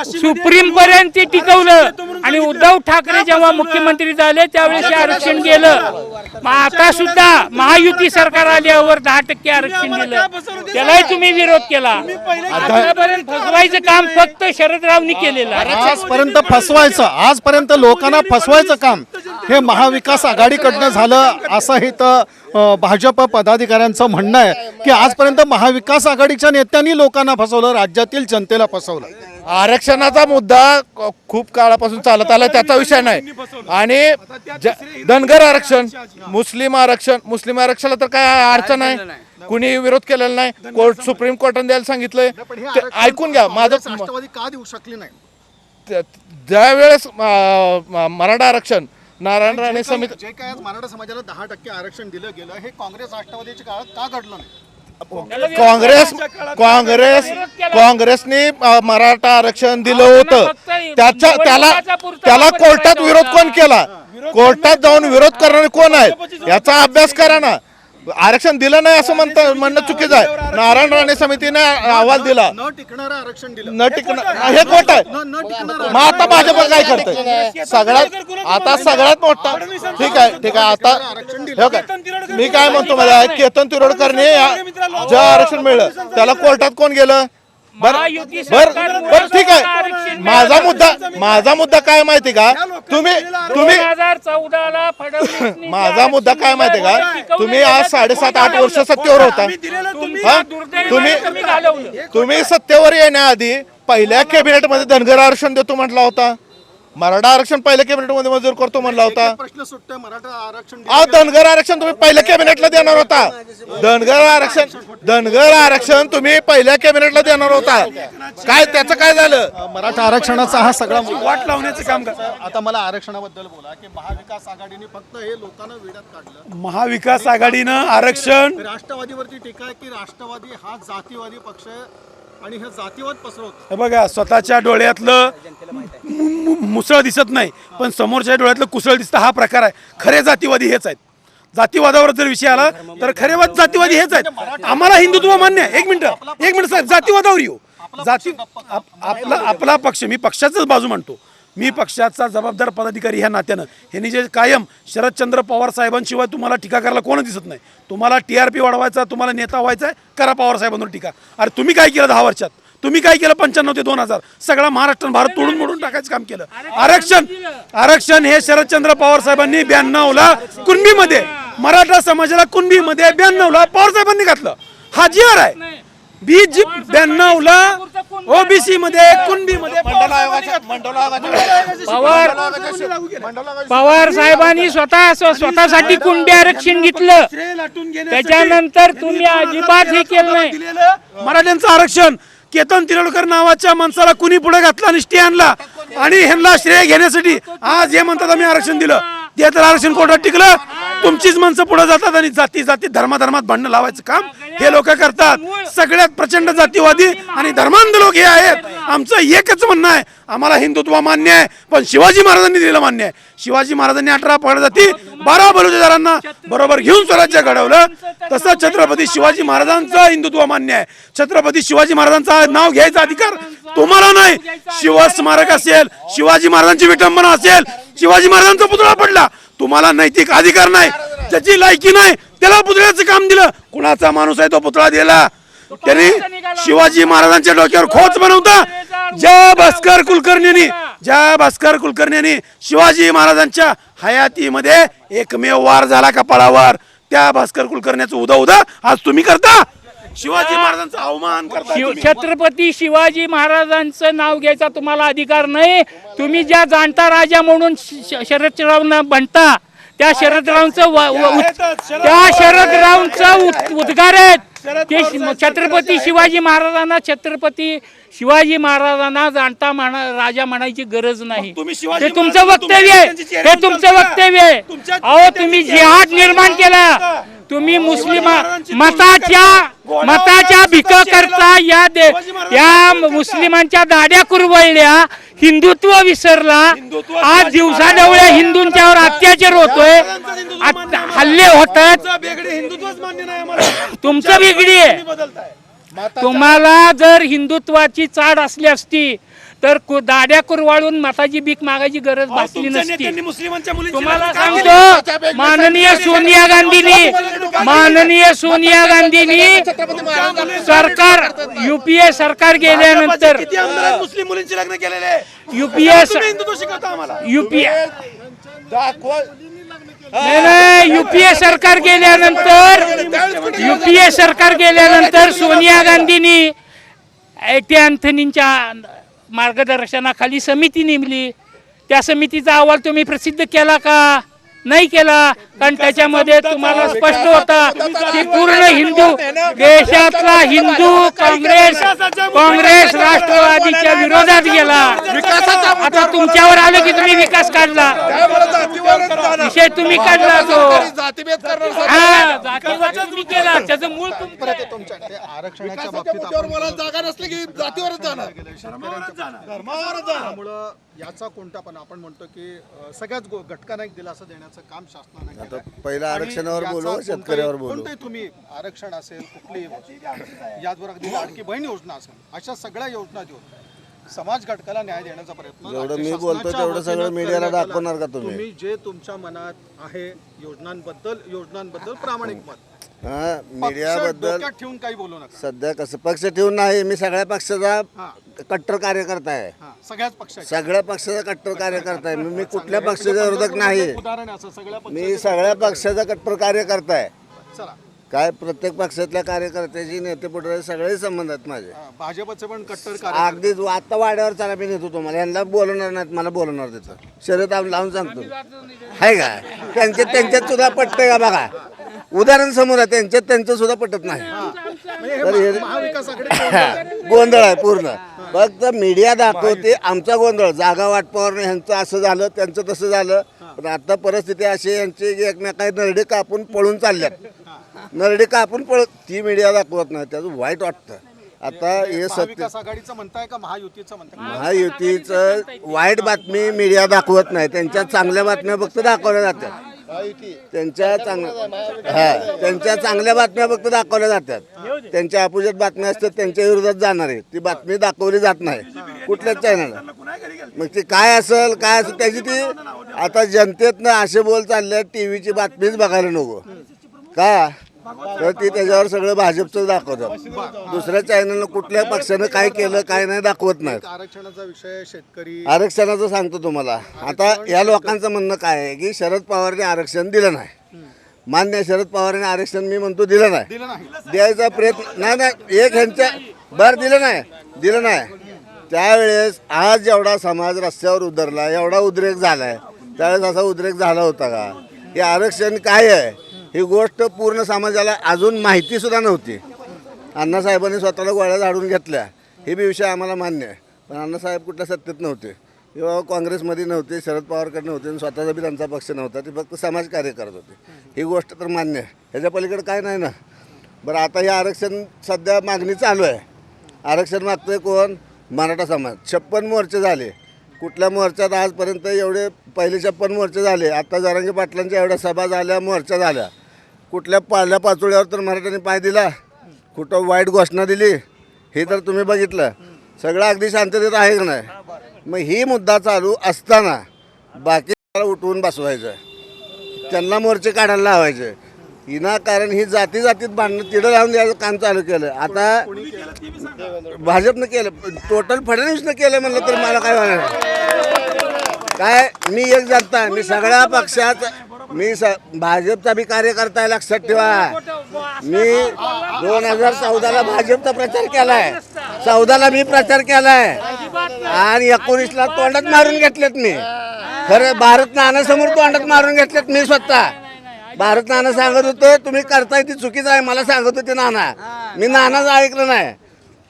सुप्रीम पर्यंत टिकवलं आणि उद्धव ठाकरे जेव्हा मुख्यमंत्री झाले त्यावेळेस हे आरक्षण गेलं. आता सुद्धा महायुती सरकार आल्यावर 10% आरक्षण दिलं, त्यालाही तुम्ही विरोध केला. आतापर्यंत फसवायचं काम फक्त शरदरावनी केलेलं आहे. आजपर्यंत लोकांना फसवायचं काम हे महाविकास आघाडीकडनं झालं असं हे तर भाजप पदाधिकाऱ्यांचं म्हणणं आहे की आजपर्यंत महाविकास आघाडीच्या नेत्यांनी लोकांना फसवलं, राज्यातील जनतेला फसवलं. आरक्षणाचा मुद्दा खूप काळापासून चालत आला, त्याचा विषय नाही. आणि धनगर आरक्षण, मुस्लिम आरक्षणाला तर काय अडचण आहे, कुणी विरोध केलेला नाही. सुप्रीम कोर्टाने द्यायला सांगितलंय. ऐकून घ्या माझं. राष्ट्रवादी का देऊ शकली नाही? ज्यावेळेस मराठा आरक्षण नारायण राणे समिती जे काय आज मराठा समाजाला 10% आरक्षण दिलं गेलं हे काँग्रेस राष्ट्रवादीच्या काळात का घडलं नाही? काँग्रेसने मराठा आरक्षण दिलं होतं, त्याला कोर्टात विरोध कोण केला? कोर्टात जाऊन विरोध करणारे कोण आहेत याचा अभ्यास करा ना. आरक्षण दिलं नाही असं म्हणणं चुकीचं आहे. नारायण राणे समितीने अहवाल दिला, न टिकणारं आरक्षण दिलं, न टिकणार हे खोट आहे. मग आता भाजप काय करतंय? सगळ्यात मोठा ठीक आहे आता हे काय मी काय म्हणतो, मला केतन तिरोडकरने जे आरक्षण मिळलं त्याला कोर्टात कोण गेलं? महायुती बर सरकारमुळे बर ठीक आहे. आरक्षण माझा मुद्दा काय माहिती का तुम्ही 2014ला फडणवीस माझा मुद्दा काय माहिती का तुम्ही आज 7.5-8 वर्ष सत्तेवर होता हा? तुम्ही सत्तेवर येण्याआधी पहिल्या कॅबिनेट मध्ये धनगर आरक्षण देतो म्हटला होता. मराठा आरक्षण पहिल्या कॅबिनेट मध्ये मंजूर करतो म्हणला होता. प्रश्न सुटतोय मराठा आरक्षण धनगर आरक्षण तुम्ही पहिल्या कॅबिनेटला देणार होता. धनगर आरक्षण तुम्ही पहिल्या कॅबिनेटला देणार होता. काय त्याचं काय झालं? मराठा आरक्षणाचा हा सगळा वाट लावण्याचं काम करतात. आता मला आरक्षणाबद्दल बोला की महाविकास आघाडीने फक्त हे लोकांना वेड्यात काढलं. महाविकास आघाडीनं आरक्षण राष्ट्रवादीवरती टीका आहे की राष्ट्रवादी हा जातीवादी पक्ष आहे आणि हे जातीवाद पसरवतो. हे बघा स्वतःच्या डोळ्यातलं मुसळ दिसत नाही पण समोरच्या डोळ्यातलं कुसळ दिसतं हा प्रकार आहे. खरे जातीवादी हेच आहेत. जातीवादावर जर विषय आला तर खरे जातीवादी हेच आहेत. आम्हाला हिंदुत्व मान्य आहे. एक मिनिट साहेब जातीवादावर येऊ. आपला पक्ष मी पक्षाचाच बाजू मांडतो. मी पक्षाचा जबाबदार पदाधिकारी ह्या नात्यानं ह्यांनी जे कायम शरदचंद्र पवार साहेबांशिवाय तुम्हाला टीका करायला कोण दिसत नाही. तुम्हाला TRP वाढवायचा तुम्हाला नेता व्हायचा आहे करा पवार साहेबांवर टीका. अरे तुम्ही काय केलं 10 वर्षात? तुम्ही काय केलं 95 ते 2000 सगळा महाराष्ट्र भारत तोडून मोडून टाकायचं काम केलं. आरक्षण हे शरदचंद्र पवार साहेबांनी 92ला कुणबीमध्ये मराठा समाजाला कुणबीमध्ये 92ला पवार साहेबांनी घातलं. हा GR आहे. 92ला OBC मध्ये कुणबीमध्ये पवार साहेबांनी स्वतःसाठी कुणबी आरक्षण घेतलं. त्याच्यानंतर तुम्ही अजिबात हे केलं नाही. मराठ्यांचं आरक्षण केतन तिरोडकर नावाच्या माणसाला कुणी पुढे घातला आणि स्टे आणला आणि ह्यांना श्रेय घेण्यासाठी आज हे म्हणतात आम्ही आरक्षण दिलं. ते तर आरक्षण कोर्टात टिकलं. तुमचीच माणसं पुढे जातात आणि जाती धर्मात भांडणं लावायचं काम हे लोक करतात. सगळ्यात प्रचंड जातीवादी आणि धर्मांध लोक हे आहेत. आमचं एकच म्हणणं आहे आम्हाला हिंदुत्व मान्य आहे पण शिवाजी महाराजांनी दिलेलं मान्य आहे. शिवाजी महाराजांनी 18 पगडजाती 12 बलुतेदारांना बरोबर घेऊन स्वराज्य घडवलं. तसं छत्रपती शिवाजी महाराजांचं हिंदुत्व मान्य आहे. छत्रपती शिवाजी महाराजांचं नाव घ्यायचा अधिकार तुम्हाला नाही. शिवस्मारक असेल शिवाजी महाराजांची विटंबना असेल शिवाजी महाराजांचा पुतळा पडला तुम्हाला नैतिक अधिकार नाही. त्याची लायकी नाही त्याला पुतळ्याचं काम दिलं. कुणाचा माणूस आहे तो पुतळा दिला त्यांनी शिवाजी महाराजांच्या डोक्यावर खोच बनवता. ज्या भास्कर कुलकर्णींनी शिवाजी महाराजांच्या हयातीमध्ये एकमेव वार झाला कपाळावर त्या भास्कर कुलकर्णीचं उदा आज तुम्ही करता. शिवाजी महाराजांचा अवमान करता. छत्रपती शिवाजी महाराजांचं नाव घ्यायचा तुम्हाला अधिकार नाही. तुम्ही ज्या जाणता राजा म्हणून शरदरावांना म्हणता त्या शरदरावांचं उद्गार आहेत ते छत्रपती शिवाजी महाराजांना जाणता राजा म्हणायची गरज नाही. हे तुमचं वक्तव्य आहे. अहो तुम्ही जिहाद निर्माण केला. तुम्ही मुस्लिम मताच्या भिका करता या मुस्लिमांच्या दाड्या कुरवळल्या. हिंदुत्व विसरला. आज दिवसाढवळ्या हिंदूंच्यावर अत्याचार होतोय हल्ले होत आहेत. तुमचं वेगळी आहे. तुम्हाला जर हिंदुत्वाची चाड असली असती तर दाड्या कुरवाळून मताची भीक मागायची गरज भासली नसती. तुम्हाला सांगतो माननीय सोनिया गांधींनी सरकार UPA सरकार गेल्यानंतर मुस्लिम मुलींची लग्न केलेले UPA सरकार गेल्यानंतर सोनिया गांधींनी अँथनींच्या मार्गदर्शनाखाली समिती नेमली. त्या समितीचा अहवाल तुम्ही प्रसिद्ध केला का? नाही केला. कारण त्याच्यामध्ये तुम्हाला स्पष्ट होता की पूर्ण हिंदू देशातला हिंदू काँग्रेस राष्ट्रवादीच्या विरोधात गेला. आता तुमच्यावर आलं की तुम्ही विकास काढला. विषय तुम्ही काढला तो तुम्ही केला. त्याचं मूळ आरक्षणाच्या बाबतीत जागा नसली की जातीवरच जाणार. त्यामुळं याचा कोणता पण आपण म्हणतो की सगळ्याच घटकांना एक दिलासा देण्याचं काम शासनाने केलं. पहिला आरक्षणावर बोलू शेतकऱ्यावर बोलू. कोणतंही तुम्ही आरक्षण असेल कुठलीही याचबरोबर अगदी लाडकी बहीण योजना असेल अशा सगळ्या योजना देऊन समाज घटकाला न्याय देण्याचा प्रयत्न जेवढं मी बोलतो तेवढं सगळं मीडियाला दाखवणार का तुम्ही? जे तुमच्या मनात आहे योजनांबद्दल प्रामाणिक मत मीडियाबद्दल डोक्यात ठेवून काही बोलू नका. सध्या कसं पक्ष ठेवून नाही, मी सगळ्या पक्षाचा कट्टर कार्यकर्ता आहे. सगळ्याच पक्षाचे सगळ्या पक्षाचा कट्टर कार्यकर्ता आहे. मी कुठल्या पक्षाचा विरोधक नाही. उदाहरण आहे असं सगळ्या मी सगळ्या पक्षाचा कट्टर कार्यकर्ता आहे. चला काय प्रत्येक पक्षातल्या कार्यकर्त्याची नेते पुढे सगळे संबंध आहेत माझे. भाजपचे पण कट्टर अगदीच आता वाड्यावर चला मी नेतो तुम्हाला. यांना बोलवणार नाहीत, मला बोलवणार तिथं शर्यत लावून सांगतो आहे का. त्यांच्यात सुद्धा पटतंय का बघा. उदाहरण समोर आहे, त्यांचं सुद्धा पटत नाही. तर हे गोंधळ आहे पूर्ण. फक्त मीडिया दाखवते आमचा गोंधळ. जागा वाटपावर ह्यांचं असं झालं, त्यांचं तसं झालं. पण आता परिस्थिती अशी यांची एकमेकांना नरडे कापून पळून चालल्यात. नरडे कापून ती मीडिया दाखवत नाही, त्याचं वाईट वाटतं. आता हे सत्य महाविकास आघाडीचं म्हणताय का महायुतीचं म्हणताय? महायुतीचं वाईट बातमी मीडिया दाखवत नाही. त्यांच्या चांगल्या बातम्या फक्त दाखवल्या जातात. त्यांच्या चांगल्या बातम्या फक्त दाखवल्या जातात. त्यांच्या अपोजिट बातम्या असतात, त्यांच्या विरोधात जाणार आहे ती बातमी दाखवली जात नाही कुठल्याच चॅनलला. मग ती काय असेल त्याची ती आता जनतेतनं असे बोल चालले, टी व्हीची बातमीच बघायला नको का. तर ती त्याच्यावर सगळं भाजपचं दाखवतात. दुसऱ्या चॅनलनं कुठल्या पक्षानं काय केलं काय नाही दाखवत नाही. आरक्षणाचा विषय शेतकरी आरक्षणाचं सांगतो तुम्हाला. आता या लोकांचं म्हणणं काय आहे की शरद पवारने आरक्षण दिलं नाही. मान्य आहे, शरद पवारांनी आरक्षण मी म्हणतो दिलं नाही. द्यायचा प्रयत्न नाही एक ह्यांच्या दिलं नाही. त्यावेळेस आज जेवढा समाज रस्त्यावर उतरला, एवढा उद्रेक झालाय, त्यावेळेस असा उद्रेक झाला होता का. हे आरक्षण काय आहे ही गोष्ट पूर्ण समाजाला अजून माहिती सुद्धा नव्हती. अण्णासाहेबांनी स्वतःला गोळ्या झाडून घेतल्या हे बी विषय आम्हाला मान्य आहे. पण अण्णासाहेब कुठल्या सत्तेत नव्हते किंवा काँग्रेसमध्ये नव्हते, शरद पवारकडे नव्हते आणि स्वतःचा बी त्यांचा पक्ष नव्हता. ते फक्त समाजकार्य करत होते. ही गोष्ट तर मान्य आहे. ह्याच्या पलीकडे काय नाही ना. बरं आता हे आरक्षण सध्या मागणी चालू आहे. आरक्षण मागतोय कोण? मराठा समाज. 56 मोर्चे झाले. कुठल्या मोर्चात आजपर्यंत एवढे पहिले 56 मोर्चे झाले. आता जरांगे पाटलांच्या एवढ्या सभा झाल्या, मोर्चा झाल्या. कुठल्या पाल्या पाचोळ्यावर तर मराठ्यांनी पाय दिला, कुठं वाईट घोषणा दिली हे तर तुम्ही बघितलं. सगळं अगदी शांततेत आहे का नाही. मग ही मुद्दा चालू असताना बाकी उठवून बसवायचं, त्यांना मोर्चे काढायला लावायचे. विनाकारण ही जातीत भांडणं तिडं लावून द्यायचं काम चालू केलं. आता भाजपनं केलं, टोटल फडणवीसनं केलं म्हणलं तर मला काय वाटणार काय. मी एक जनता, मी सगळ्या पक्षात भाजपचा बी कार्यकर्ता आहे, लक्षात ठेवा. मी 2014ला भाजपचा प्रचार केलाय, 14ला मी प्रचार केलाय आणि 19ला तोंडात मारून घेतलेत मी. खरं भारत नानासमोर तोंडात मारून घेतलेत मी स्वतः. भारत नाना सांगत होतं तुम्ही करताय ती चुकीचं आहे, मला सांगत होते नाना. मी नानाचं ऐकलं नाही,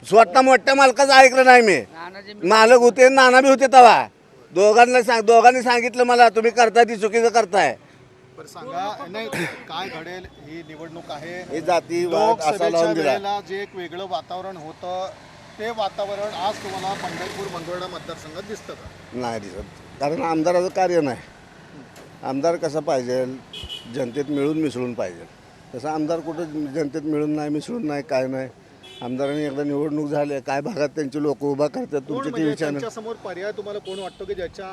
स्वतः मोठ्या मालकाचं ऐकलं नाही. मी मालक होते, नाना बी होते तेव्हा. दोघांनी सांगितलं मला तुम्ही करताय ती चुकीचं करताय. सांगा नाही काय घडेल. ही निवडणूक आहे, हे जातीवाद असा लावून दिला. लोकसभेच्या जे एक वेगळं वातावरण होतं ते वातावरण आज तुम्हाला पंढरपूर मंगळवेढा मतदारसंघात दिसतं का? नाही दिसत. कारण आमदाराचं कार्य नाही. आमदार कसा पाहिजे, जनतेत मिळून मिसळून पाहिजे. तसं आमदार कुठं जनतेत मिळून नाही, मिसळून नाही, काय नाही. आमदारांनी एकदा निवडणूक झाली, काय भागात त्यांचे लोक उभा करतात तुमचे ते विचार. समोर पर्याय तुम्हाला कोण वाटतो की ज्याच्या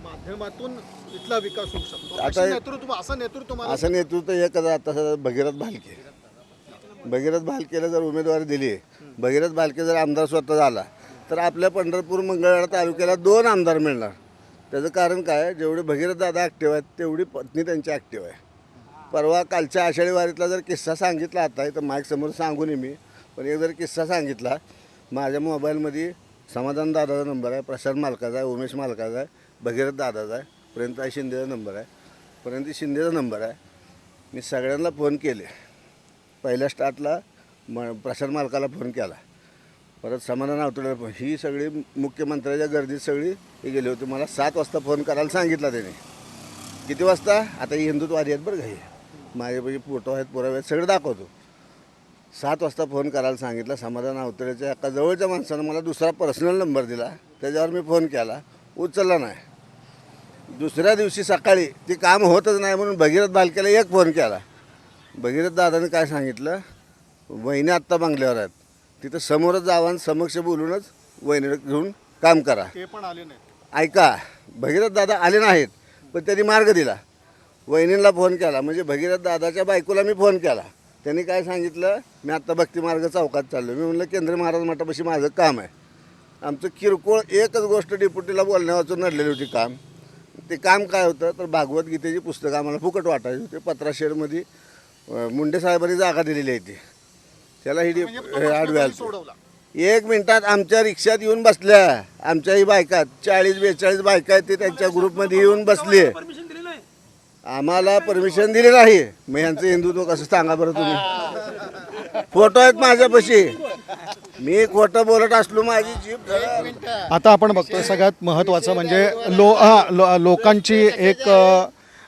माध्यमातून इथला विकास होऊ शकतो? आता असं नेतृत्व एकच आता भगीरथ भालकेला जर उमेदवारी दिली, भगीरथ भालके जर आमदार स्वतः झाला तर आपल्या पंढरपूर मंगळवेढा तालुक्याला 2 आमदार मिळणार. त्याचं कारण काय, जेवढे भगीरथ दादा ॲक्टिव्ह आहेत तेवढी पत्नी त्यांची ॲक्टिव्ह आहे. परवा कालच्या आषाढी वारीतला जर किस्सा सांगितला, आता तर माईक समोर सांगू नये मी, पण एक जर किस्सा सांगितला. माझ्या मोबाईलमध्ये समाधान दादाचा नंबर आहे, प्रशांत मालकाचा आहे, उमेश मालकाचा आहे, भगीरथ दादाचा आहे, पर्यंत शिंदेचा नंबर आहे, पर्यंत शिंदेचा नंबर आहे. मी सगळ्यांना फोन केले. पहिल्या स्टार्टला प्रशांत मालकाला फोन केला, परत समाधान आवतड्याला फोन. ही सगळी मुख्यमंत्र्याच्या गर्दीत सगळी हे गेली होती. मला 7 वाजता फोन करायला सांगितला त्याने. किती वाजता? आता ही हिंदुत्ववादी आहेत बरं, काही माझ्यापैकी फोटो आहेत, पुरावे आहेत, सगळं दाखवतो. 7 वाजता फोन करायला सांगितलं. समाधान आवतड्याच्या एका जवळच्या माणसानं मला दुसरा पर्सनल नंबर दिला, त्याच्यावर मी फोन केला, उचलला नाही. दुसऱ्या दिवशी सकाळी ते काम होतच नाही म्हणून भगीरथ भालकेला एक फोन केला. भगीरथ दादाने काय सांगितलं, वहिनी आत्ता बंगल्यावर आहेत, तिथं समोरच जावं आणि समक्ष बोलूनच वहिनीला घेऊन काम करा. ते पण आले नाही. ऐका, भगीरथ दादा आले नाहीत, पण त्यांनी मार्ग दिला. वहिनीला फोन केला, म्हणजे भगीरथ दादाच्या बायकोला मी फोन केला, त्यांनी काय सांगितलं, मी आत्ता भक्तिमार्ग चौकात चाललो. मी म्हणलं केंद्रीय महाराज मठापाशी माझं काम आहे. आमचं किरकोळ एकच गोष्ट डेप्युटीला बोलण्यावाचून नडलेली होती काम. ते काम काय होतं तर भागवत गीतेची पुस्तकं आम्हाला फुकट वाटायची होते. पत्राशेडमध्ये मुंडे साहेबांनी जागा दिलेली आहे ती, त्याला ही आडव्याला 1 मिनिटात आमच्या रिक्षात येऊन बसल्या. आमच्याही बायका 40-42 बायका आहेत, ते त्यांच्या ग्रुपमध्ये येऊन बसली. आम्हाला परमिशन दिली नाही. मग यांचं हिंदुत्व कसं सांगा बरं तुम्ही. फोटो आहेत माझ्यापाशी. मी खोटं बोलत असलो माझी जीभ. आता आपण बघतोय सगळ्यात महत्त्वाचं म्हणजे लोकांची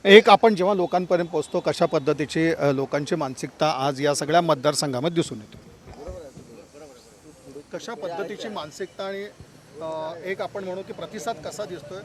एक आपण जेव्हा लोकांपर्यंत पोहोचतो कशा पद्धतीची लोकांची मानसिकता आज या सगळ्या मतदारसंघामध्ये दिसून येते. कशा पद्धतीची मानसिकता आणि एक आपण म्हणू की प्रतिसाद कसा दिसतोय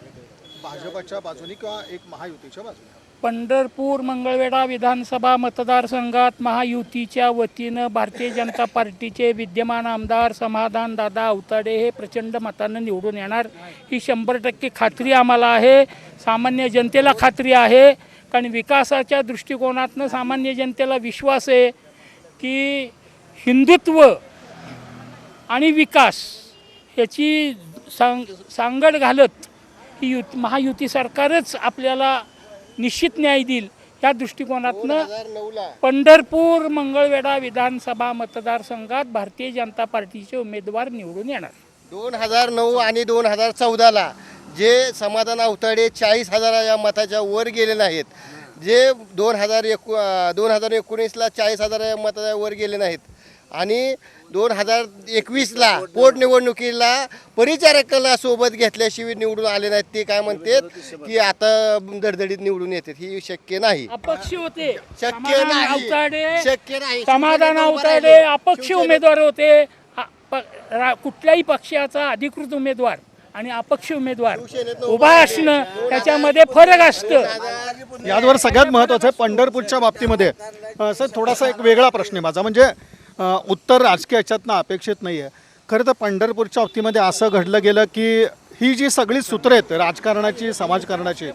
भाजपच्या बाजूने किंवा एक महायुतीच्या बाजूने. पंढरपूर मंगळवेढा विधानसभा मतदारसंघात महायुतीच्या वतीनं भारतीय जनता पार्टीचे विद्यमान आमदार समाधानदादा अवताडे हे प्रचंड मतानं निवडून येणार ही 100% खात्री आम्हाला आहे. सामान्य जनतेला खात्री आहे, कारण विकासाच्या दृष्टिकोनातनं सामान्य जनतेला विश्वास आहे की हिंदुत्व आणि विकास याची सांगड घालत ही महायुती सरकारच आपल्याला निश्चित न्याय देईल. या दृष्टिकोनातनं पंढरपूर मंगळवेढा विधानसभा मतदारसंघात भारतीय जनता पार्टीचे उमेदवार निवडून येणार. 2009 आणि 2014ला जे समाधान अवताडे 40,000 या मताच्या वर गेले नाहीत, जे 2019ला 40,000 या मताच्या वर गेले नाहीत, आणि 2021ला पोटनिवडणुकीला परिचारकाला सोबत घेतल्याशिवाय निवडून आले नाहीत, ते काय म्हणतात की आता दडदडीत निवडून येतात. ही शक्य नाही. अपक्ष होते, शक्य नाही. शक्य नाही. समाधान अवताडे अपक्ष उमेदवार होते. कुठल्याही पक्षाचा अधिकृत उमेदवार आणि अपक्ष उमेदवार उभा असणं त्याच्यामध्ये फरक असतं. यावर सगळ्यात महत्त्वाचं आहे पंढरपूरच्या बाबतीमध्ये सर थोडासा एक वेगळा प्रश्न आहे माझा, म्हणजे उत्तर राजकीय याच्यातनं अपेक्षित नाही आहे. खरं तर पंढरपूरच्या बाबतीमध्ये असं घडलं गेलं की ही जी सगळी सूत्र आहेत राजकारणाची समाजकारणाची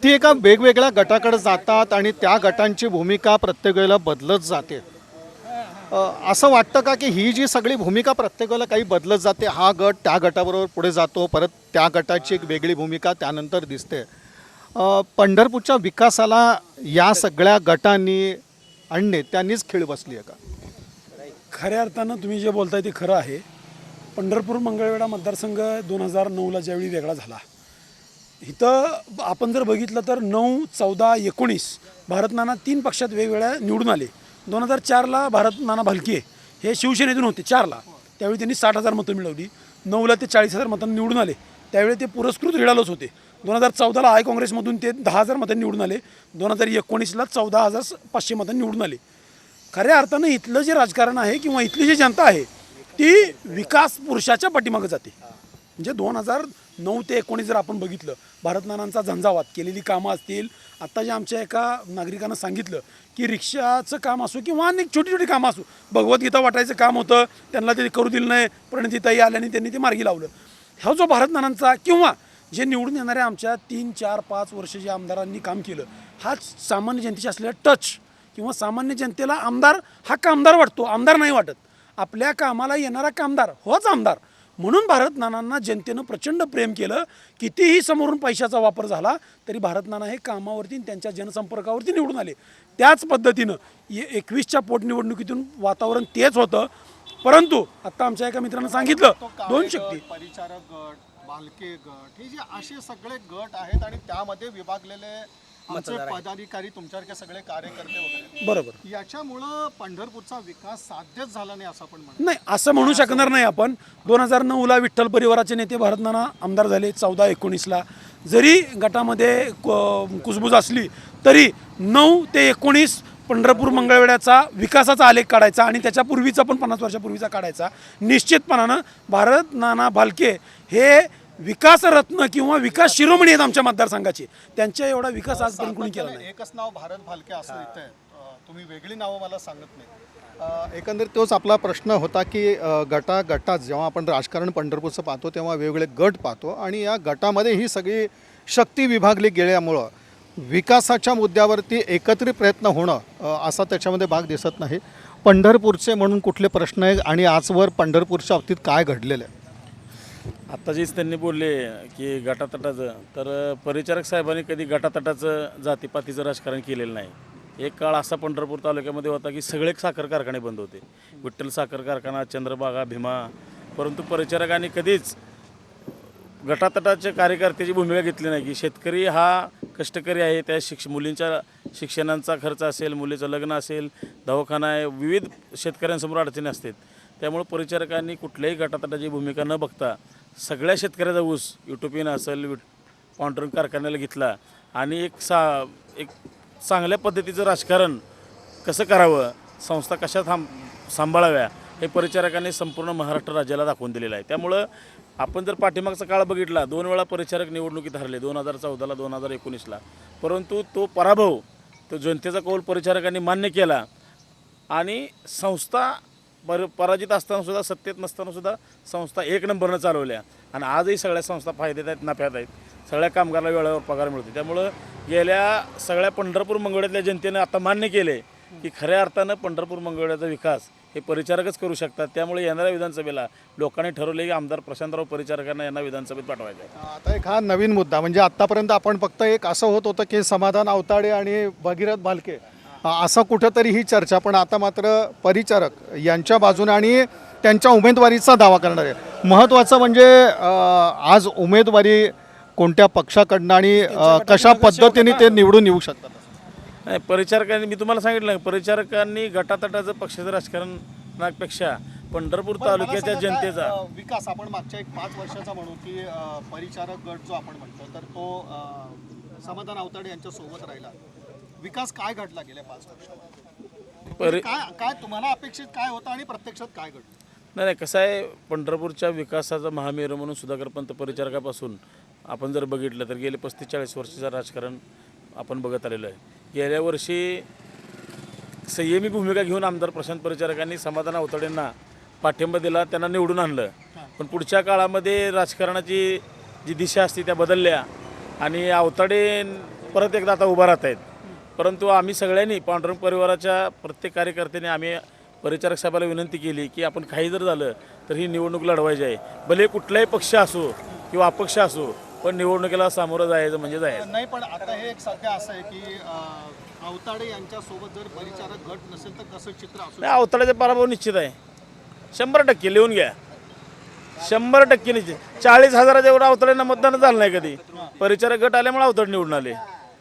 ती एका वेगवेगळ्या गटाकडे जातात आणि त्या गटांची भूमिका प्रत्येक वेळेला बदलत जाते. असं वाटतं का की ही जी सगळी भूमिका प्रत्येक वेळेला काही बदलत जाते, हा गट त्या गटाबरोबर पुढे जातो, परत त्या गटाची एक वेगळी भूमिका त्यानंतर दिसते. पंढरपूरच्या विकासाला या सगळ्या गटांनी आणि नेत्यांनीच खीळ बसली आहे का? खऱ्या अर्थानं तुम्ही जे बोलताय ते खरं आहे. पंढरपूर मंगळवेढा मतदारसंघ 2009ला ज्यावेळी वेगळा झाला, इथं आपण जर बघितलं तर 9, 14, 19 भारत नाना 3 पक्षात वेगवेगळ्या निवडून आले. 2004ला भारत नाना भालके हे शिवसेनेतून होते 4ला, त्यावेळी त्यांनी 60,000 मतं मिळवली. 9ला ते 40,000 मतांनी निवडून आले, त्यावेळी ते पुरस्कृत रिडालोच होते. 2014ला आय काँग्रेसमधून ते 10,000 मतांनी निवडून आले. 2019ला 14,500 मतांनी निवडून आले. खऱ्या अर्थानं इथलं जे राजकारण आहे किंवा इथली जी जनता आहे ती विकास पुरुषाच्या पाठीमागे जाते. म्हणजे 2009 ते 19 जर आपण बघितलं, भारत नानांचा झंझावात केलेली कामं असतील, आत्ता जे आमच्या एका नागरिकानं सांगितलं की रिक्षाचं काम असो किंवा अनेक छोटी छोटी कामं असो, भगवद्गीता वाटायचं काम होतं, त्यांना ते करू दिलं नाही, प्रणितीताई आल्याने त्यांनी ते मार्गी लावलं. हा जो भारत नानांचा किंवा जे निवडून येणाऱ्या आमच्या 3, 4, 5 वर्ष जे आमदारांनी काम केलं, हा सामान्य जनतेशी असलेला टच किंवा सामान्य जनतेला आमदार हा कामदार वाटतो, आमदार नाही वाटत. आपल्या कामाला येणारा कामदार होच आमदार. म्हणून भारत नानांना जनतेनं प्रचंड प्रेम केलं. कितीही समोरून पैशाचा वापर झाला तरी भारत नाना हे कामावरती त्यांच्या जनसंपर्कावरती निवडून आले. त्याच पद्धतीनं 21च्या पोटनिवडणुकीतून वातावरण तेच होतं. परंतु आता आमच्या एका मित्रानं सांगितलं 2 शक्ती, परिचारक गट, बालके गट, हे जे असे सगळे गट आहेत आणि त्यामध्ये विभागलेले आमचे पदाधिकारी तुमच्यासारखे सगळे कार्यकर्ते वगैरे, बरोबर, याच्यामुळं पंढरपूरचा विकास साध्यच झाला नाही असं आपण म्हणतो. नाही असं म्हणू शकणार नाही आपण. 2009ला विठ्ठल परिवाराचे नेते भारत नाना आमदार झाले. 14-19ला जरी गटामध्ये कुजबूज असली तरी 9 ते 19 पंढरपूर मंगळवेढ्याचा विकासाचा आलेख काढायचा आणि त्याच्यापूर्वीचा पण 50 वर्षापूर्वीचा काढायचा. निश्चितपणानं भारत नाना भालके हे विकासरत्न किंवा विकास शिरोमणी आहेत आमच्या मतदारसंघाचे. त्यांच्या एवढा विकास आजपर्यंत कोणी केला नाही. एकच नाव भारत भालके असं इथे आहे, तुम्ही वेगळी नावं मला सांगत नाही. एकंदरीत तोच आपला प्रश्न होता की गटात जेव्हा आपण राजकारण पंढरपूरचं पाहतो तेव्हा वेगवेगळे गट पाहतो आणि या गटामध्ये ही सगळी शक्ती विभागली गेल्यामुळं विकासाच्या मुद्द्यावरती एकत्रित प्रयत्न होणं असा त्याच्यामध्ये भाग दिसत नाही. पंढरपूरचे म्हणून कुठले प्रश्न आहे आणि आजवर पंढरपूरच्या बाबतीत काय घडलेलं आहे? आत्ता जेच त्यांनी बोलले की गटातटाचं, तर परिचारक साहेबांनी कधी गटातटाचं जातीपातीचं राजकारण केलेलं नाही. एक काळ असा पंढरपूर तालुक्यामध्ये होता की सगळे साखर कारखाने बंद होते, विठ्ठल साखर कारखाना, चंद्रभागा, भीमा, परंतु परिचारकांनी कधीच गटातटाच्या कार्यकर्त्याची भूमिका घेतली नाही की शेतकरी हा कष्टकरी आहे, त्या मुलींच्या शिक्षणाचा खर्च असेल, मुलीचं लग्न असेल, दवाखाना आहे, विविध शेतकऱ्यांसमोर अडचणी असतात. त्यामुळे परिचारकांनी कुठल्याही गटातटाची भूमिका न बघता सगळ्या शेतकऱ्याचा ऊस युटोपियन असेल, पांढरंग कारखान्याला घेतला आणि एक चांगल्या पद्धतीचं राजकारण कसं करावं, संस्था कशा सांभाळाव्या हे परिचारकांनी संपूर्ण महाराष्ट्र राज्याला दाखवून दिलेलं आहे. त्यामुळं आपण जर पाठीमागचा काळ बघितला, 2 वेळा परिचारक निवडणुकीत हरले, 2014ला 2019ला, परंतु तो पराभव, तो जनतेचा कौल परिचारकांनी मान्य केला आणि संस्था पराजित असतानासुद्धा, सत्तेत नसतानासुद्धा संस्था 1 नंबरनं चालवल्या आणि आजही सगळ्या संस्था फायद्यात आहेत, नफ्यात आहेत, सगळ्या कामगाराला वेळेवर पगार मिळतो. त्यामुळं गेल्या सगळ्या पंढरपूर मंगळवेढ्यातल्या जनतेनं आता मान्य केले की खऱ्या अर्थानं पंढरपूर मंगळवेढ्याचा विकास हे परिचारकच करू शकतात. त्यामुळे येणाऱ्या विधानसभेला लोकांनी ठरवले की आमदार प्रशांतराव परिचारकांना यांना विधानसभेत पाठवायचं आहे. आता एक हा नवीन मुद्दा, म्हणजे आत्तापर्यंत आपण फक्त एक असं होत होतं की समाधान आवताडे आणि भगीरथ भालके असं कुठंतरी ही चर्चा, पण आता मात्र परिचारक यांच्या बाजूने आणि त्यांच्या उमेदवारीचा दावा करणार आहे. महत्त्वाचं म्हणजे आज उमेदवारी कोणत्या पक्षाकडनं आणि कशा पद्धतीने ते निवडून येऊ शकतात? नाही, परिचारकांनी, मी तुम्हाला सांगितलं, परिचारकांनी गटातटाचं पक्षाचं राजकारणापेक्षा पंढरपूर तालुक्याच्या जनतेचा विकास, आपण मागच्या 5 वर्षाचा म्हणू की परिचारक गट जो आपण म्हणतो, तर तो समाधान आवताडे यांच्या सोबत राहिला. विकास काय घडला गेल्या 5 वर्षात? काय तुम्हाला अपेक्षित काय होतं आणि प्रत्यक्षात काय घडलं? नाही, कसं आहे, पंढरपूरच्या विकासाचा महामेरू म्हणून सुधाकरपंत परिचारकापासून आपण जर बघितलं तर गेले 35-40 वर्षाचं राजकारण आपण बघत आलेलं आहे. गेल्या वर्षी संयमी भूमिका घेऊन आमदार प्रशांत परिचारकांनी समाधान आवताडेंना पाठिंबा दिला, त्यांना निवडून आणलं. पण पुढच्या काळामध्ये राजकारणाची जी दिशा असते त्या बदलल्या आणि आवताडे परत एकदा आता उभा राहत आहेत. परंतु आम्ही सगळ्यांनी, पांडुरंग परिवाराच्या प्रत्येक कार्यकर्त्याने आम्ही परिचारक साहेबाला विनंती केली की आपण काही जर झालं तर ही निवडणूक लढवायची आहे, भले कुठलाही पक्ष असो किंवा अपक्ष असो, पण निवडणुकीला सामोरं जायचं म्हणजे जायचं नाही. पण आता हे एक सध्या असं आहे की आवताडे यांच्यासोबत जर परिचारक गट नसेल तर कसं चित्र असू? नाही, आवताड्याचा पराभव निश्चित आहे, 100% लिहून घ्या, 100% निश्चित. 40,000 एवढं आवताड्यांना मतदान झालं नाही कधी, परिचारक गट आल्यामुळे आवताडे निवडून आले.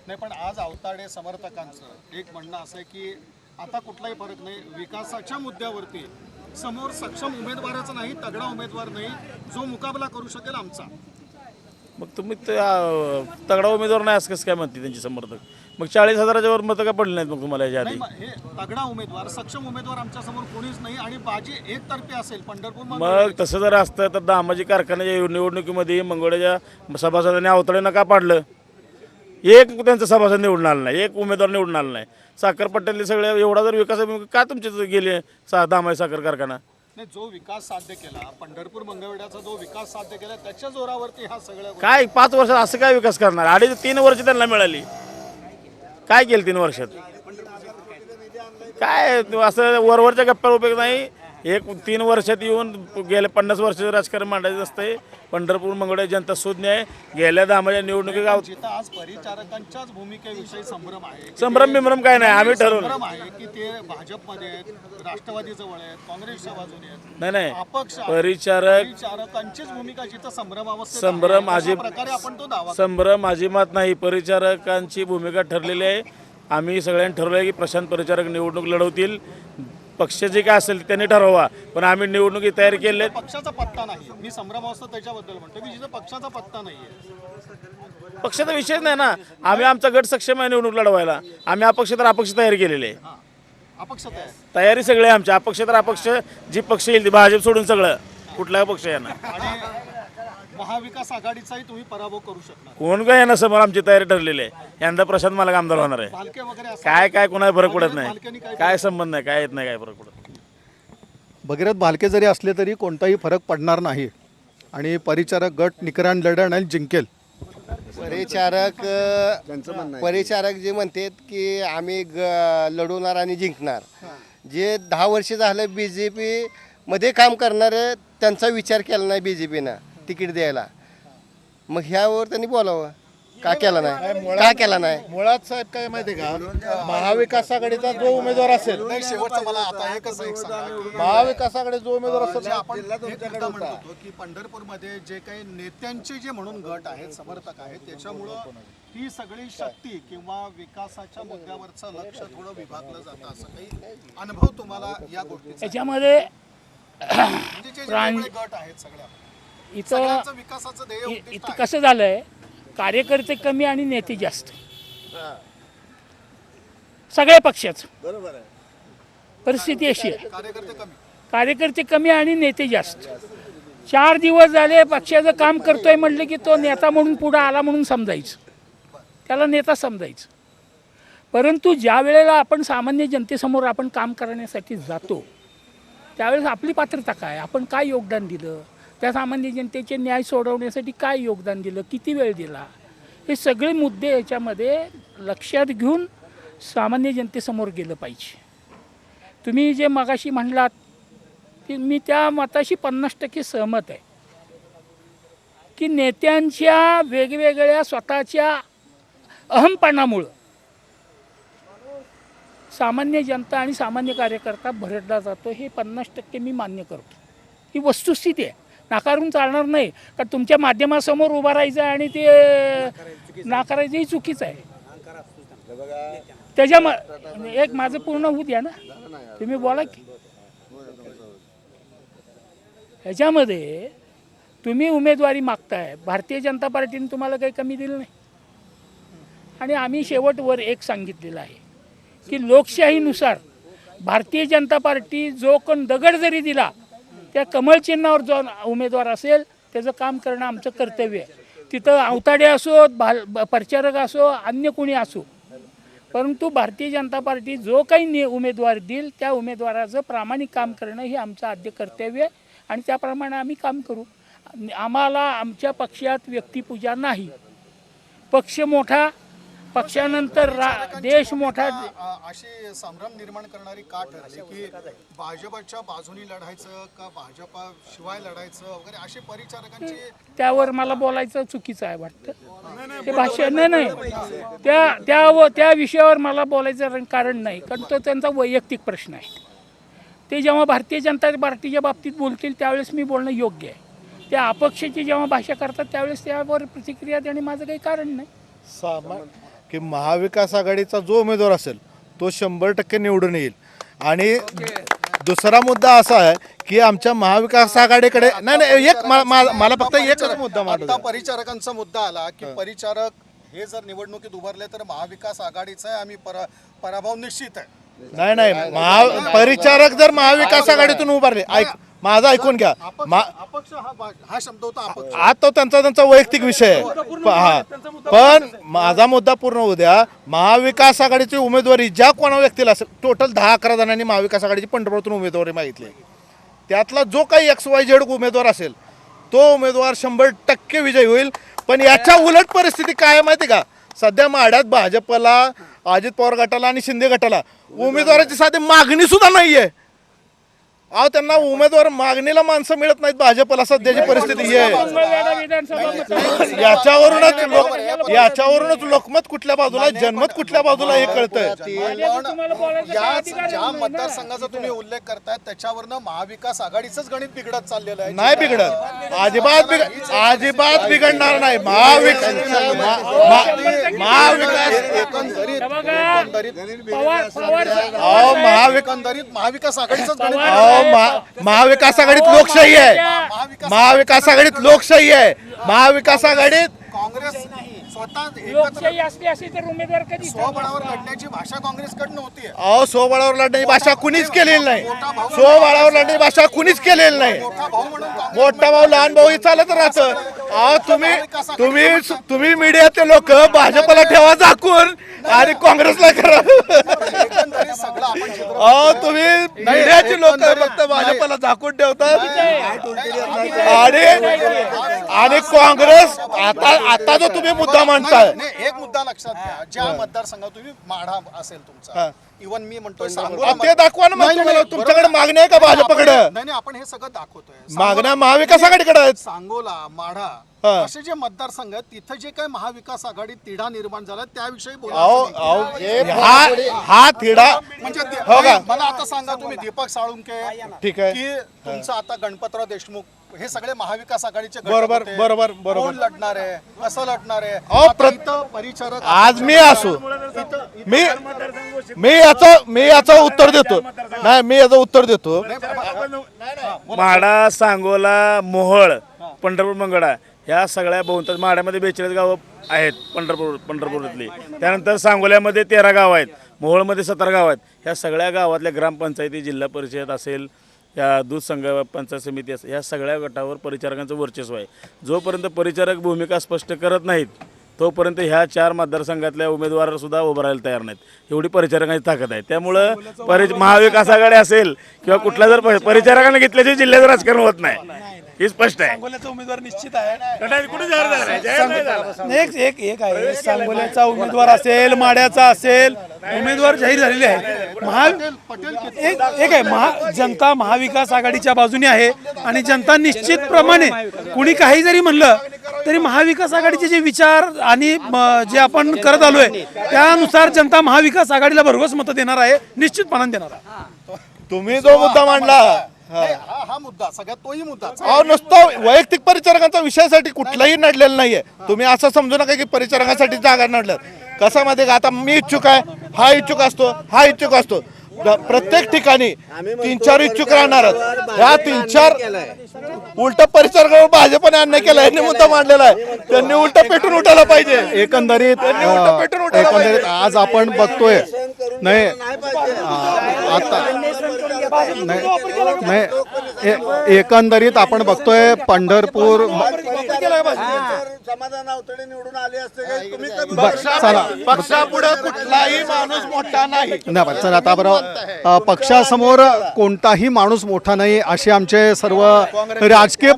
नाही, पण आज आवताडे समर्थकांचं एक म्हणणं असं आहे की आता कुठलाही फरक नाही, विकासाच्या मुद्द्यावरती समोर सक्षम उमेदवाराचा नाही, तगडा उमेदवार नाही, जो मुकाबला करू शकेल आमचा. मग तुम्ही तगडा उमेदवार नाही असं कसं काय म्हणते त्यांची समर्थक? मग 40,000 वर मतं का पडले नाहीत मग तुम्हाला याच्या आधी? हे तगडा उमेदवार, सक्षम उमेदवार आमच्या समोर कोणीच नाही आणि बाजी एकतर्फी असेल पंढरपूर. मग तसं जर असतं तर दामाजी कारखान्याच्या निवडणुकीमध्ये मंगळवेढ्याच्या सभासदांनी आवताड्यांना का पाडलं? एक त्यांचा सभासद निवडून आला नाही, एक उमेदवार निवडून आला नाही. साखरपट्ट्यातले सगळे एवढा जर विकास का तुमचे गेले दामाजी साखर कारखाना? नाही, जो विकास साध्य केला, पंढरपूर मंगळवेढ्याचा जो विकास साध्य केला त्याच्या जोरावरती हा सगळं काय 5 वर्षात असं काय विकास करणार? 3 वर्ष त्यांना मिळाली, काय केलं 3 वर्षात? काय असं वरवरच्या गप्प्यावर उपयोग नाही. 3 वर्षात येऊन गेल्या 50 वर्षाचं राजकारण मांडायचं असतंय. पंढरपूर मंगळवेढा जनता शोधणे आहे. गेल्या दामाच्या निवडणुकीत आज परिचारकांच्याच भूमिकेविषयी संभ्रम आहे. संभ्रम काय नाही, आम्ही ठरवलं आहे की ते भाजपमध्ये आहेत, राष्ट्रवादी जवळ आहेत, काँग्रेसच्या बाजूने आहेत. नाही, अपक्ष परिचारकांचीच भूमिका जिथं संभ्रम संभ्रम अजिबात नाही. परिचारकांची भूमिका ठरलेली आहे. आम्ही सगळ्यांनी ठरवलं आहे की प्रशांत परिचारक निवडणूक लढवतील. पक्ष जे काय असेल त्यांनी ठरवा, पण आम्ही निवडणुकी तयारी केले. पक्षाचा पत्ता नाही, मी संभ्रमावस्था त्याच्याबद्दल म्हणतो की जिथं पक्षाचा पत्ता नाहीये. पक्षाचा विषय नाही ना, आम्ही आमचा गट सक्षम आहे निवडणूक लढवायला. आम्ही अपक्ष तर अपक्ष तयारी केलेली आहे. अपक्ष तयारी सगळे आमच्या, अपक्ष तर अपक्ष, जी पक्ष येईल ती भाजप सोडून सगळं कुठलाही पक्ष येणार. आणि महाविकास आघाडीचाही तुम्ही पराभव करू शकणार. कोण काय येणार समोर, आमची तयारी ठरलेली आहे. यंदा प्रशांत मला आमदार होणार आहे. भालके वगैरे काय कोणाला फरक पडत नाही, काय संबंध नाही, काय येत नाही, काय फरक पडत. भगीरथ भालके जरी असले तरी कोणताही फरक पडणार नाही आणि परिचारक गट निकरान लढण आणि जिंकेल. परिचारक जे म्हणतात की आम्ही लढवणार आणि जिंकणार, जे 10 वर्ष झालं BJP मध्ये काम करणारे त्यांचा विचार केला नाही BJPनं तिकीट द्यायला, मग ह्यावर त्यांनी बोलावं. का केला नाही? मुळात साहेब काय माहिती का, महाविकास आघाडीचा जो उमेदवार असेल, महाविकास आघाडी जो उमेदवार असेल, आपण म्हणतो की पंढरपूरमध्ये जे काही नेत्यांचे जे म्हणून गट आहेत, समर्थक आहेत, त्याच्यामुळं ही सगळी शक्ती किंवा विकासाच्या मुद्द्यावरचं लक्ष थोडं विभागलं जातं, असं काही अनुभव तुम्हाला या गोष्टीचा? याच्यामध्ये म्हणजे जे गट आहेत सगळ्या विकासाचं ध्येय इथं कसं झालंय, कार्यकर्ते कमी आणि नेते जास्त सगळ्या पक्षाचं. बरोबर आहे. परिस्थिती अशी आहे, कार्यकर्ते कमी आणि नेते जास्त. 4 दिवस झाले पक्षाचं काम करतोय म्हटलं की तो नेता म्हणून पुढं आला म्हणून समजायचं, त्याला नेता समजायचं. परंतु ज्या वेळेला आपण सामान्य जनतेसमोर आपण काम करण्यासाठी जातो त्यावेळेस आपली पात्रता काय, आपण काय योगदान दिलं, त्या सामान्य जनतेचे न्याय सोडवण्यासाठी काय योगदान दिलं, किती वेळ दिला, हे सगळे मुद्दे याच्यामध्ये लक्षात घेऊन सामान्य जनतेसमोर गेलं पाहिजे. तुम्ही जे मगाशी म्हणलात की मी त्या मताशी 50% सहमत आहे की नेत्यांच्या वेगवेगळ्या स्वतःच्या अहमपणामुळं सामान्य जनता आणि सामान्य कार्यकर्ता भरडला जातो, हे 50% मी मान्य करतो. ही वस्तुस्थिती आहे, नाकारून चालणार नाही. का तुमच्या माध्यमासमोर उभा राहायचं आणि ते नाकारायचं ही चुकीचं आहे. एक माझं पूर्ण होऊ द्या ना, तुम्ही बोला की. ह्याच्यामध्ये तुम्ही उमेदवारी मागताय, भारतीय जनता पार्टीने तुम्हाला काही कमी दिलं नाही. आणि आम्ही शेवटवर एक सांगितलेलं आहे की लोकशाहीनुसार भारतीय जनता पार्टी जो कोण दगड जरी दिला, त्या कमळ चिन्हावर जो उमेदवार असेल त्याचं काम करणं आमचं कर्तव्य आहे. तिथं अवताडे असो, प्रचारक असो, अन्य कोणी असो, परंतु भारतीय जनता पार्टी जो काही उमेदवार देईल त्या उमेदवाराचं प्रामाणिक काम करणं हे आमचं आद्य कर्तव्य आहे आणि त्याप्रमाणे आम्ही काम करू. आम्हाला आमच्या पक्षात व्यक्तिपूजा नाही. पक्ष मोठा, पक्षानंतर देश मोठा. अशी संभ्रम निर्माण करणारी का ठरली की भाजपच्या बाजूनी लढायचं का भाजपा शिवाय लढायचं वगैरे, असे परिचारकांची त्यावर मला बोलायचं चुकीचं आहे वाटतं. ते भाषा नाही, त्या विषयावर मला बोलायचं कारण नाही, कारण तो त्यांचा वैयक्तिक प्रश्न आहे. ते जेव्हा भारतीय जनता पार्टीच्या बाबतीत बोलतील त्यावेळेस मी बोलणं योग्य आहे. त्या अपक्षाची जेव्हा भाषा करतात त्यावेळेस त्यावर प्रतिक्रिया देणे माझं काही कारण नाही. की महाविकास आघाडीचा जो उमेदवार असेल तो 100% निवडून येईल. आणि दुसरा मुद्दा असा आहे की आमच्या महाविकास आघाडीकडे नाही एक मला फक्त एकच मुद्दा आता परिचारकांचा मुद्दा आला की परिचारक हे जर निवडणुकीत उभारले तर महाविकास आघाडीचा आहे, आम्ही पराभव निश्चित आहे. नाही परिचारक जर महाविकास आघाडीतून उभारले, माझा ऐकून घ्या, अपक्ष हा शब्द होता अपक्ष. आता त्यांचा वैयक्तिक विषय आहे. पण माझा मुद्दा पूर्ण होऊ द्या. महाविकास आघाडीची उमेदवारी ज्या कोणा व्यक्तीला असेल, टोटल 10-11 जणांनी महाविकास आघाडीची पंढरपूरतून उमेदवारी मागितली. त्यातला जो काही XYZ उमेदवार असेल तो उमेदवार 100% विजयी होईल. पण याच्या उलट परिस्थिती काय माहिती का, सध्या माढ्यात भाजपला, अजित पवार गटाला आणि शिंदे गटाला उमेदवाराची साधी मागणी सुद्धा नाहीये. अहो त्यांना उमेदवार मागणीला माणसं मिळत नाहीत भाजपला, सध्याची परिस्थिती आहे. याच्यावरूनच लोकमत कुठल्या बाजूला, जनमत कुठल्या बाजूला हे कळतंय. ज्या मतदारसंघाचा तुम्ही उल्लेख करताय त्याच्यावरनं महाविकास आघाडीचंच गणित बिघडत चाललेलं आहे. नाही बिघडत, अजिबात बिघडणार नाही. महाविकास आघाडीचंच गणित. महाविकास आघाडीत लोकशाही आहे. महाविकास आघाडीत लोकशाही आहे. महाविकास आघाडीत काँग्रेस स्वतः लोकशाही असली अशी तर उमेदवार कधी स्वबळावर लढण्याची भाषा काँग्रेसकडनं होती. अहो स्वबळावर लढण्याची भाषा कुणीच केलेली नाही. स्वबळावर लढण्याची भाषा कुणीच केलेली नाही. मोठा भाऊ लहान भाऊ चालत राहतं. अहो तुम्ही मीडियाचे लोक भाजपला ठेवा झाकून आणि काँग्रेसला करा. एकंदरीत सगळा अहो तुम्ही मीडियाची लोक फक्त भाजपला झाकून ठेवतात आणि काँग्रेस आता जो तुम्ही मुद्दा मांडताय, एक मुद्दा लक्षात घ्या, ज्या मतदारसंघात तुम्ही माढा असेल तुमचा, इव्हन मी म्हणतोय सांगोला, ते दाखवा ना. मग तुम्हाला तुमच्याकडे मागणी आहे का भाजपकडे? नाही आपण हे सगळं दाखवतोय. मागण्या महाविकास आघाडीकडे आहेत. सांगोला, माढा असे जे मतदारसंघ आहेत, तिथं जे काही महाविकास आघाडी तिढा निर्माण झाला त्याविषयी हा तिढा म्हणजे हो का? मला आता सांगा तुम्ही, दीपक साळुंके, ठीक आहे, की तुमचं आता गणपतराव देशमुख, हे सगळे महाविकास आघाडीचे घटक बरोबर होते. बरोबर बरोबर. कोण लढणार आहे, कसं लढणार आहे? अहो, आता इथं परिचारक आज मी असो, मी याचं उत्तर देतो. नाही, मी याचं उत्तर देतो. माढा, सांगोला, मोहोळ, पंढरपूर, मंगळा ह्या सगळ्या बहुतांश माढ्यामध्ये 42 गावं आहेत पंढरपूरातली. त्यानंतर सांगोल्यामध्ये 13 गावं आहेत, मोहोळमध्ये 17 गावं आहेत. ह्या सगळ्या गावातल्या ग्रामपंचायती, जिल्हा परिषद असेल, या दूध संघ पंचायत समिती असेल, ह्या सगळ्या गटावर परिचारकांचं वर्चस्व आहे. जोपर्यंत परिचारक भूमिका स्पष्ट करत नाहीत तोपर्यंत ह्या 4 मतदारसंघातल्या उमेदवार सुद्धा उभं राहायला तयार नाहीत. एवढी परिचारकांची ताकद आहे. त्यामुळं महाविकास आघाडी असेल किंवा कुठला जर परिचारकांना घेतल्याचे जिल्ह्याचं राजकारण होत नाही, हे स्पष्ट आहे. सांगोल्याचा उमेदवार निश्चित आहे. कुठे एक आहे, सांगोल्याचा उमेदवार असेल, माड्याचा असेल, उमेदवार जाहीर झालेले आहेत. एक आहे, जनता महाविकास आघाडीच्या बाजूने आहे आणि जनता निश्चितप्रमाणे कुणी काही जरी म्हणलं तरी महाविकास आघाडीचे जे विचार आणि जे आपण करत आलोय त्यानुसार जनता महाविकास आघाडीला भरघोस मतं देणार आहे, निश्चितपणाने देणार आहे. तुम्ही जो मुद्दा मांडला, हा मुद्दा सगळ्यात तोही मुद्दा. अहो नुसतं वैयक्तिक परिचारकांच्या विषयासाठी कुठलाही नडलेलं नाहीये. तुम्ही असं समजू नका की परिचारकांसाठी जागा नडल्यात. कसं माहिती का, आता मी इच्छुक आहे, हा इच्छुक असतो, हा इच्छुक असतो, प्रत्येक ठिकाणी 3-4 इच्छुक राहणार. ह्या 3-4 उलट परिचारकांवर भाजपने अन्याय केला, यांनी मुद्दा मांडलेला आहे. त्यांनी उलट पेटून उठायला पाहिजे. एकंदरीत आज आपण बघतोय, नाही आता नाही एकंदरीत आपण बघतोय पंढरपूर. पक्षापुढे कुठलाही माणूस मोठा नाही. नाही चला आता बरोबर, पक्षासमोर कोणताही माणूस मोठा नाही अशी आमचे सर्व राजकीय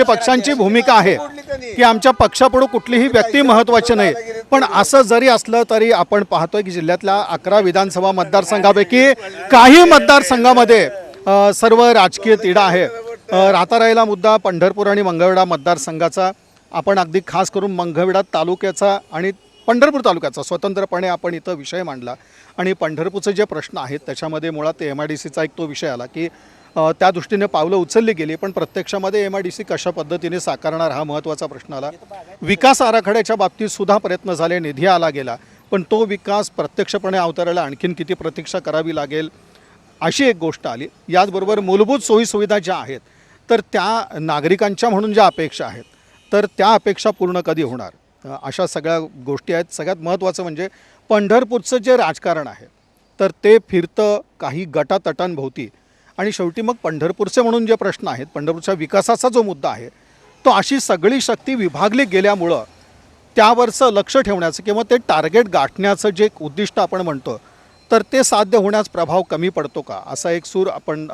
पक्षांची भूमिका आहे की आमच्या पक्षापुढे कुठलीही व्यक्ती महत्त्वाची नाही. पण असं जरी असलं तरी आपण पाहतोय की जिल्ह्यातल्या 11 विधानसभा मतदारसंघापैकी काही मतदारसंघामध्ये सर्व राजकीय तिढा आहे. राहता राहिला मुद्दा पंढरपूर आणि मंगळवेढा मतदारसंघाचा. आपण अगदी खास करून मंगळवेढा तालुक्याचा आणि पंढरपूर तालुक्याचा स्वतंत्रपणे आपण इथं विषय मांडला आणि पंढरपूरचे जे प्रश्न आहेत त्याच्यामध्ये मुळात MIDCचा एक तो विषय आला की त्या दृष्टीने पावलं उचलली गेली, पण प्रत्यक्षामध्ये MIDC कशा पद्धतीने साकारणार हा महत्त्वाचा प्रश्न आला. विकास आराखड्याच्या बाबतीत सुद्धा प्रयत्न झाले, निधी आला गेला, पण तो विकास प्रत्यक्षपणे अवतरायला आणखीन किती प्रतीक्षा करावी लागेल अशी एक गोष्ट आली. याचबरोबर मूलभूत सोयीसुविधा ज्या आहेत तर त्या नागरिकांच्या म्हणून ज्या अपेक्षा आहेत तर त्या अपेक्षा पूर्ण कधी होणार, अशा सगळ्या गोष्टी आहेत. सगळ्यात महत्त्वाचं म्हणजे पंढरपूरचं जे राजकारण आहे तर ते फिरतं काही गटातटांभोवती आणि शेवटी मग पंढरपूरचे म्हणून जे प्रश्न आहेत, पंढरपूरच्या विकासाचा जो मुद्दा आहे तो अशी सगळी शक्ती विभागली गेल्यामुळं त्यावरचं लक्ष ठेवण्याचं किंवा ते टार्गेट गाठण्याचं जे उद्दिष्ट आपण म्हणतो तर ते साध्य होण्यास प्रभाव कमी पडतो का, असा एक सूर आपण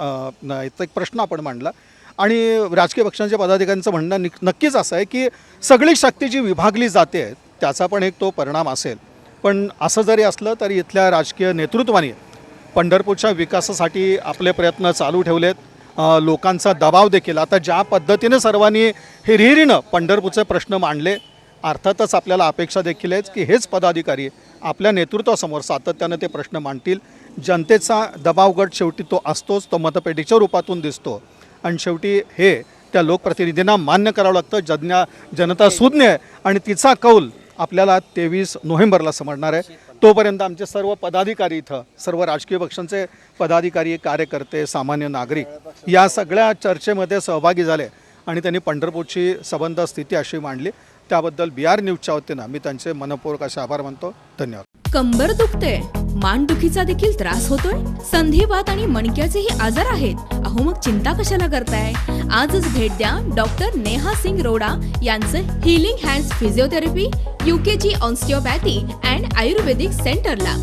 एक प्रश्न आपण मांडला. आणि राजकीय पक्षांच्या पदाधिकाऱ्यांचं म्हणणं नक्कीच असं आहे की सगळी शक्ती जी विभागली जाते त्याचा पण एक तो परिणाम असेल. पण असं जरी असलं तरी इथल्या राजकीय नेतृत्वाने पंढरपूरच्या विकासासाठी आपले प्रयत्न चालू ठेवलेत. लोकांचा दबाव देखील आता ज्या पद्धतीने सर्वांनी हिरहिरीनं पंढरपूरचे प्रश्न मांडले, अर्थातच आपल्याला अपेक्षा देखील आहेत की हेच पदाधिकारी आपल्या नेतृत्वासमोर सातत्यानं ते प्रश्न मांडतील. जनतेचा दबावगट शेवटी तो असतोच, तो मतपेटीच्या रूपातून दिसतो आणि शेवटी हे त्या लोकप्रतिनिधींना मान्य करावं लागतं. जनता सुज्ञ आहे आणि तिचा कौल आपल्याला 23 नोव्हेंबरला समजणार आहे. तोपर्यंत आमचे सर्व पदाधिकारी इथं, सर्व राजकीय पक्षांचे पदाधिकारी, कार्यकर्ते, सामान्य नागरिक या सगळ्या चर्चेमध्ये सहभागी झाले आणि त्यांनी पंढरपूरची सबंध स्थिती अशी मांडली. त्याबद्दल BR न्यूजच्या वतीनं मी त्यांचे मनपूर्वक असे आभार मानतो. धन्यवाद. कंबर दुखते, मानदुखीचा देखील त्रास होतोय, संधिवात आणि मणक्याचेही आजार आहेत. अहो मग चिंता कशाला करताय? आजच भेट द्या डॉक्टर नेहा सिंग रोडा यांचं healing hands physiotherapy, UKG osteopathy and Ayurvedic सेंटरला.